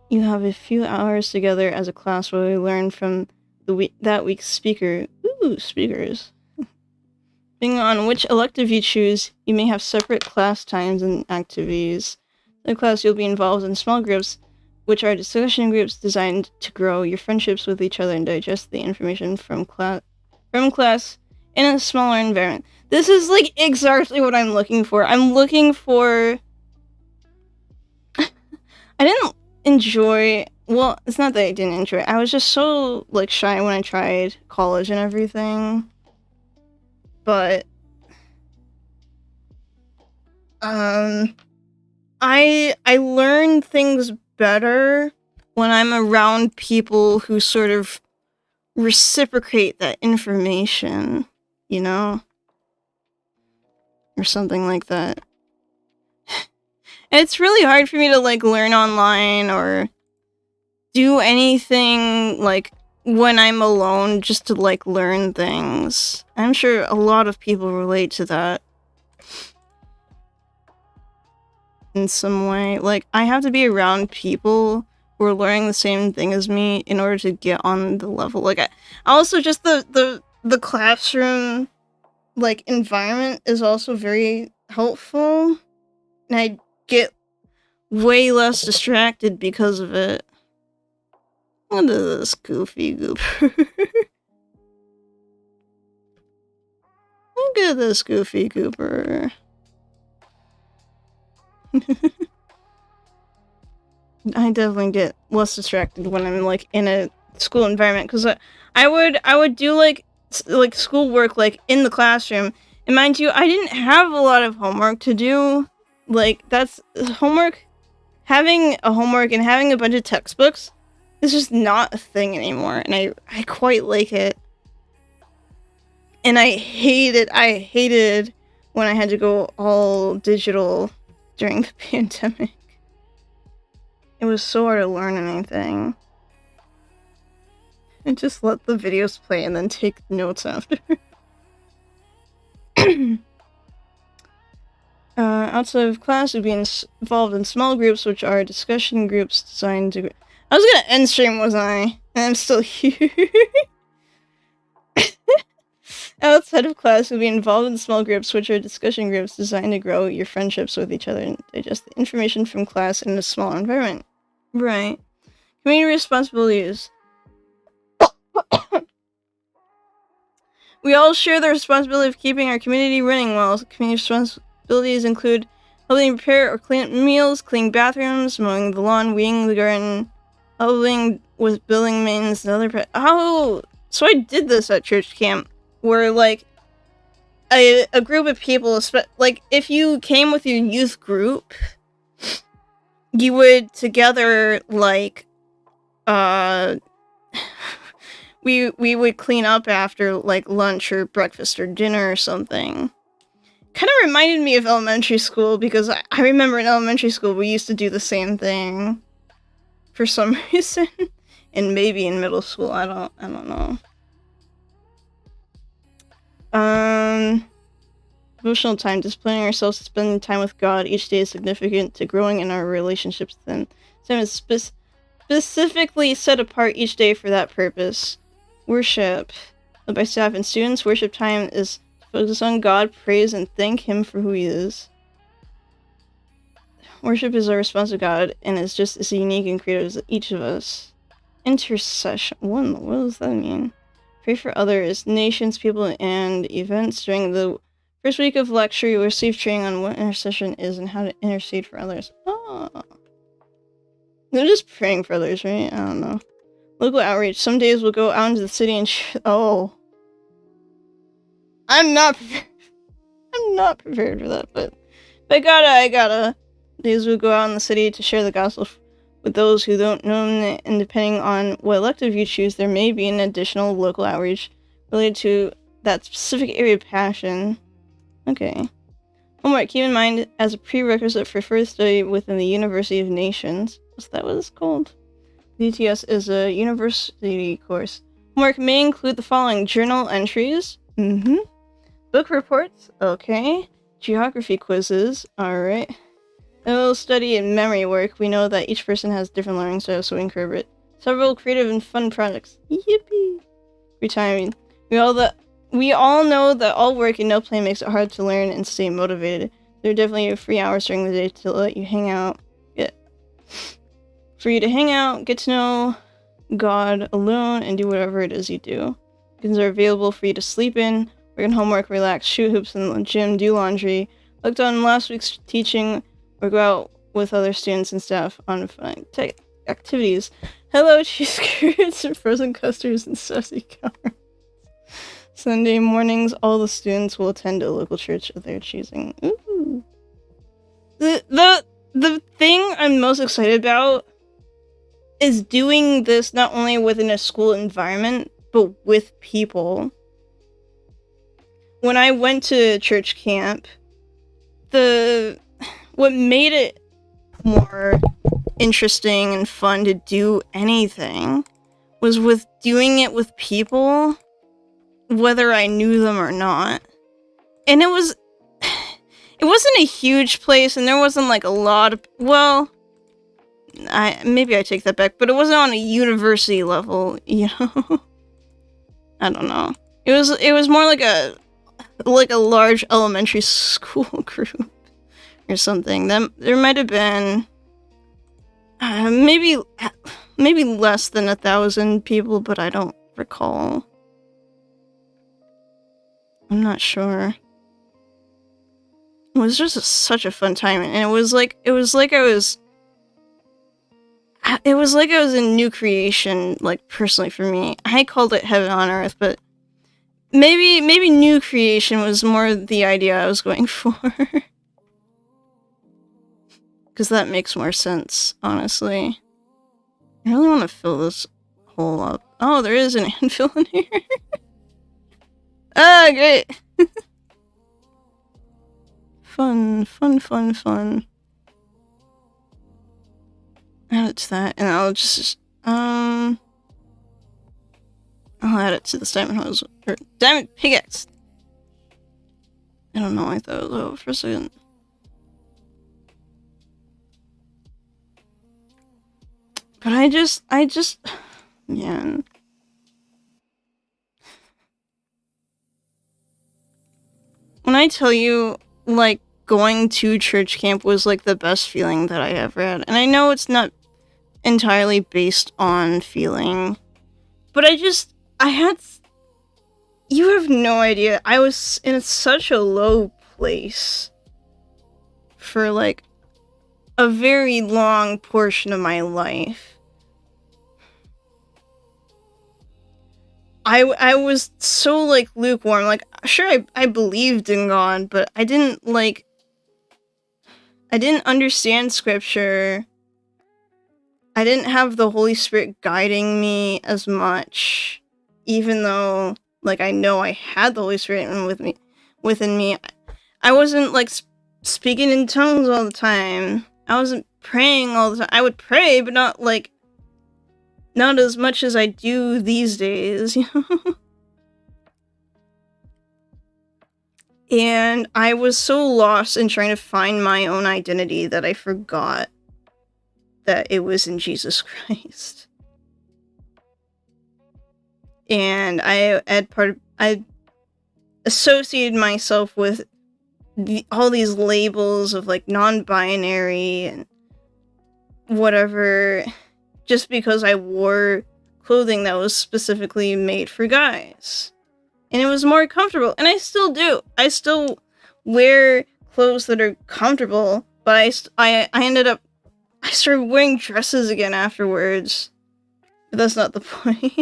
You have a few hours together as a class where we learn from that week's speaker. Ooh, speakers. Depending on which elective you choose, you may have separate class times and activities. In class, you'll be involved in small groups, which are discussion groups designed to grow your friendships with each other and digest the information from class in a smaller environment. This is like exactly what I'm looking for. I'm looking for... I didn't enjoy... Well, it's not that I didn't enjoy it. I was just so like shy when I tried college and everything. But... I learn things better when I'm around people who sort of reciprocate that information, you know? Or something like that. And it's really hard for me to like learn online or do anything like when I'm alone just to like learn things. I'm sure a lot of people relate to that in some way. Like, I have to be around people who are learning the same thing as me in order to get on the level. Like, also just the classroom like environment is also very helpful, and I get way less distracted because of it. Look at this goofy goober. Look at this goofy goober. I definitely get less distracted when I'm like in a school environment, because I would do like schoolwork like in the classroom, and mind you, I didn't have a lot of homework to do. Like, that's homework. Having a homework and having a bunch of textbooks is just not a thing anymore, and I quite like it. And I hated when I had to go all digital during the pandemic. It was so hard to learn anything. And just let the videos play and then take notes after. Outside of class, we'd be involved in small groups, which are discussion groups designed to... I was gonna end stream, wasn't I? And I'm still here. Outside of class, we'll be involved in small groups, which are discussion groups designed to grow your friendships with each other and digest the information from class in a small environment. Right. Community responsibilities. We all share the responsibility of keeping our community running well. Community responsibilities include helping prepare or clean up meals, cleaning bathrooms, mowing the lawn, weeding the garden, helping with building maintenance and other... Oh! So I did this at church camp, where, like, a group of people, like, if you came with your youth group, you would together, like, we would clean up after like lunch or breakfast or dinner or something. Kind of reminded me of elementary school because I remember in elementary school we used to do the same thing for some reason, and maybe in middle school I don't know. Devotional time, disciplining ourselves to spending time with God each day is significant to growing in our relationships with Him. Time is specifically set apart each day for that purpose. Worship, led by staff and students, worship time is focused on God, praise, and thank Him for who He is. Worship is our response to God and is just as unique and creative as each of us. Intercession. What does that mean? Pray for others, nations, people, and events. During the first week of lecture, you will receive training on what intercession is and how to intercede for others. Oh. They're just praying for others, right? I don't know. Local outreach. Some days we'll go out into the city and I'm not prepared for that, but I gotta. Days we'll go out in the city to share the gospel with those who don't know Him, and depending on what elective you choose, there may be an additional local outreach related to that specific area of passion. Okay. Homework. Keep in mind as a prerequisite for further study within the University of Nations. Is that what it's called? DTS is a university course. Homework may include the following: journal entries. Book reports. Okay. Geography quizzes. Alright. A little study and memory work. We know that each person has different learning styles, so we encourage it. Several creative and fun projects. Yippee! Retiring. We all know that all work and no play makes it hard to learn and stay motivated. There are definitely free hours during the day to let you hang out. For you to hang out, get to know God alone, and do whatever it is you do. Weekends are available for you to sleep in, work on homework, relax, shoot hoops in the gym, do laundry, look on last week's teaching, or go out with other students and staff on fun activities. Hello, cheese curds and frozen custards and sassy cowards. Sunday mornings, all the students will attend a local church of their choosing. Ooh. The thing I'm most excited about is doing this not only within a school environment, but with people. When I went to church camp, what made it more interesting and fun to do anything was with doing it with people, whether I knew them or not. And it wasn't a huge place, and there wasn't like a lot of, maybe I take that back, but it wasn't on a university level, you know? I don't know. It was more like a large elementary school group or something. There might have been maybe less than 1,000 people, but I don't recall. I'm not sure. It was just such a fun time, and it was like I was in new creation, like, personally for me. I called it heaven on earth, but maybe new creation was more the idea I was going for. Because that makes more sense, honestly. I really want to fill this hole up. Oh, there is an anvil in here. Ah, great. Fun. Add it to that, and I'll just, I'll add it to this diamond hose, or diamond pickaxe. I don't know, I thought it was over for a second. But I just, man. When I tell you, like, going to church camp was, like, the best feeling that I ever had. And I know it's not entirely based on feeling, but you have no idea. I was in such a low place for, like, a very long portion of my life. I was so, like, lukewarm. Like, sure, I believed in God, but I didn't understand scripture. I didn't have the Holy Spirit guiding me as much. even though, like, I know I had the Holy Spirit within me, I wasn't, like, speaking in tongues all the time. I wasn't praying all the time. I would pray, but not, like, not as much as I do these days, you know? And I was so lost in trying to find my own identity that I forgot that it was in Jesus Christ. And I associated myself with all these labels of, like, non-binary and whatever, just because I wore clothing that was specifically made for guys. And it was more comfortable. And I still do. I still wear clothes that are comfortable, but I started wearing dresses again afterwards. But that's not the point.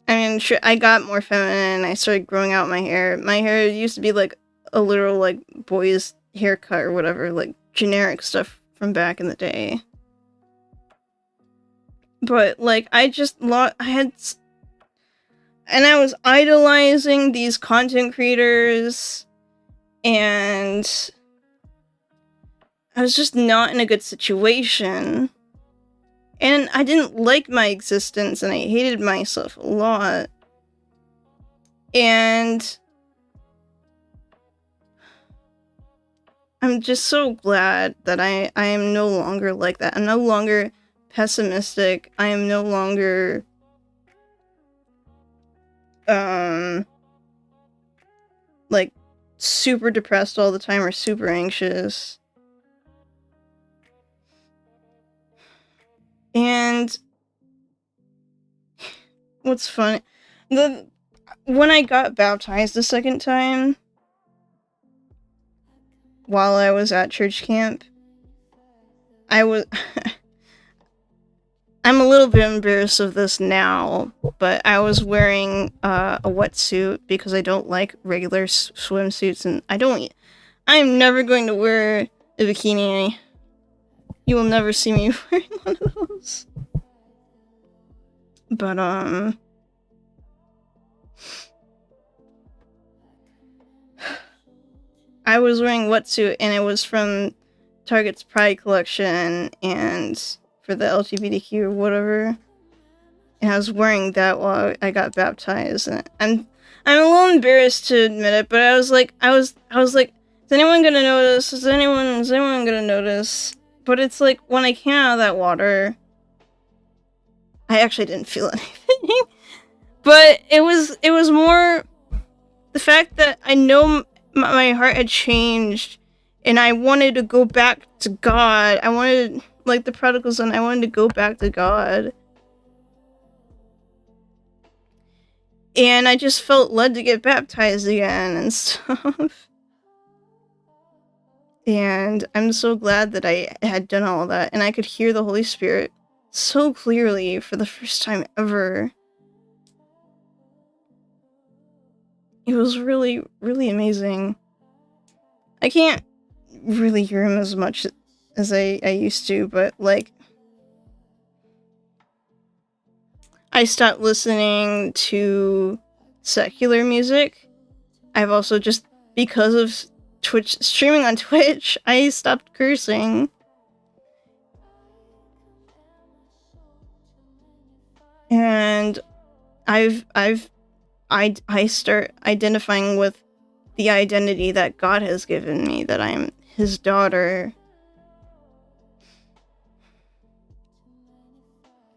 I mean, sure, I got more feminine. I started growing out my hair. My hair used to be, like, a literal, like, boy's haircut or whatever, like, generic stuff from back in the day. But, like, I was idolizing these content creators, and I was just not in a good situation. And I didn't like my existence, and I hated myself a lot. And I'm just so glad that I am no longer like that. I'm no longer pessimistic. I am no longer like, super depressed all the time or super anxious. And what's funny, when I got baptized the second time, while I was at church camp, I'm a little bit embarrassed of this now, but I was wearing a wetsuit because I don't like regular swimsuits, and I'm never going to wear a bikini. You will never see me wearing one of those. But, I was wearing wetsuit, and it was from Target's Pride collection, and for the LGBTQ or whatever. And I was wearing that while I got baptized. And I'm a little embarrassed to admit it, but I was like, is anyone gonna notice? Is anyone gonna notice? But it's like, when I came out of that water, I actually didn't feel anything. But it was more the fact that I know my heart had changed, and I wanted to go back to God. I wanted, like the prodigal son, I wanted to go back to God. And I just felt led to get baptized again and stuff. And I'm so glad that I had done all that, and I could hear the Holy Spirit so clearly for the first time ever. It was really, really amazing. I can't really hear him as much as I used to, but, like, I stopped listening to secular music. I've also just, because of streaming on Twitch, I stopped cursing. And I start identifying with the identity that God has given me, that I'm his daughter.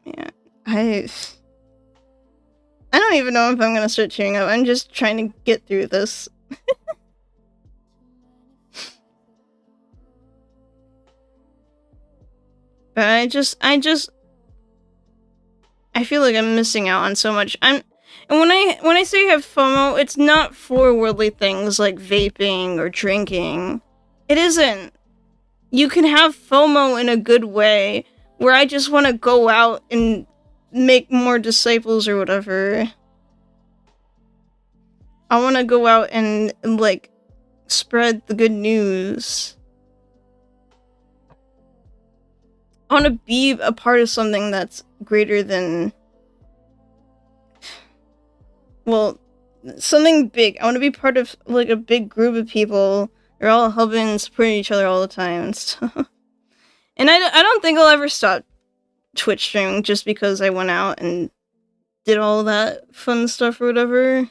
Man, I don't even know if I'm gonna start tearing up. I'm just trying to get through this. But I feel like I'm missing out on so much. And when I say I have FOMO, it's not for worldly things like vaping or drinking. It isn't. You can have FOMO in a good way, where I just want to go out and make more disciples or whatever. I want to go out and, like, spread the good news. I want to be a part of something that's greater than well, something big. I want to be part of like a big group of people. They're all helping and supporting each other all the time and stuff. And I don't think I'll ever stop Twitch streaming just because I went out and did all that fun stuff or whatever.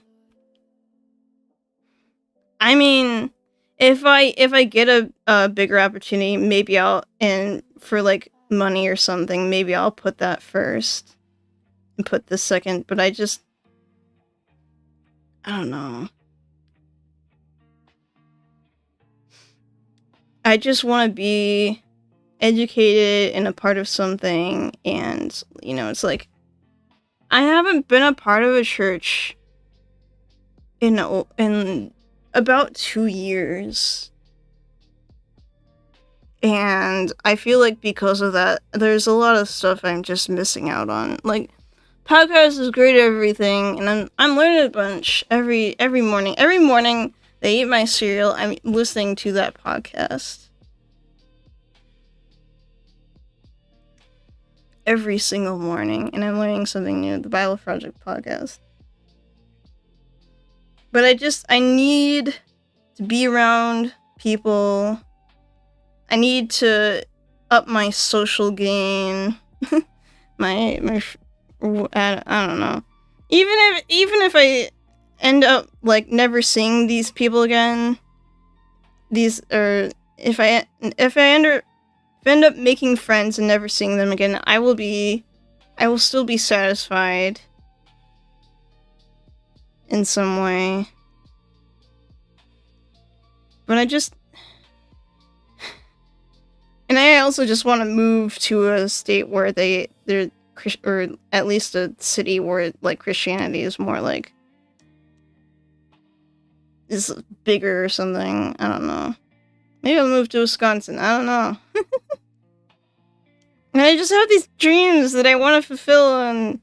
I mean, if I get a bigger opportunity, maybe I'll, and for like money or something, maybe I'll put that first and put this second, but I don't know. I just want to be educated and a part of something, and, you know, it's like, I haven't been a part of a church in about 2 years. And I feel like because of that, there's a lot of stuff I'm just missing out on. Like, podcast is great at everything, and I'm learning a bunch every morning. Every morning they eat my cereal, I'm listening to that podcast. Every single morning, and I'm learning something new, the Bible Project podcast. But I need to be around people. I need to up my social game. I don't know. Even if I end up like never seeing these people again, if I end up making friends and never seeing them again, I will still be satisfied in some way. But and I also just want to move to a state where they're or at least a city where like Christianity is more like is bigger or something. I don't know. Maybe I'll move to Wisconsin. I don't know. And I just have these dreams that I want to fulfill, and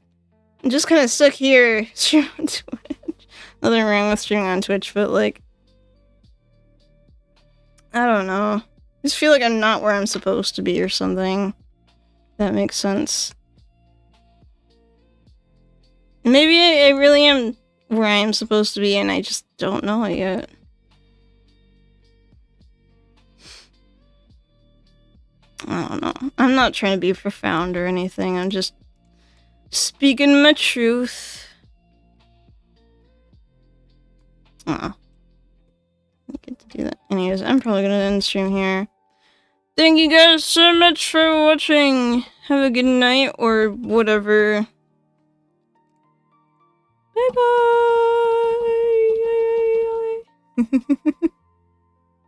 I'm just kind of stuck here streaming on Twitch. Nothing wrong with streaming on Twitch, but like, I don't know. I just feel like I'm not where I'm supposed to be or something. That makes sense. Maybe I really am where I am supposed to be, and I just don't know it yet. I don't know. I'm not trying to be profound or anything. I'm just speaking my truth. I get to do that. Anyways, I'm probably gonna end the stream here. Thank you guys so much for watching. Have a good night or whatever. Bye bye.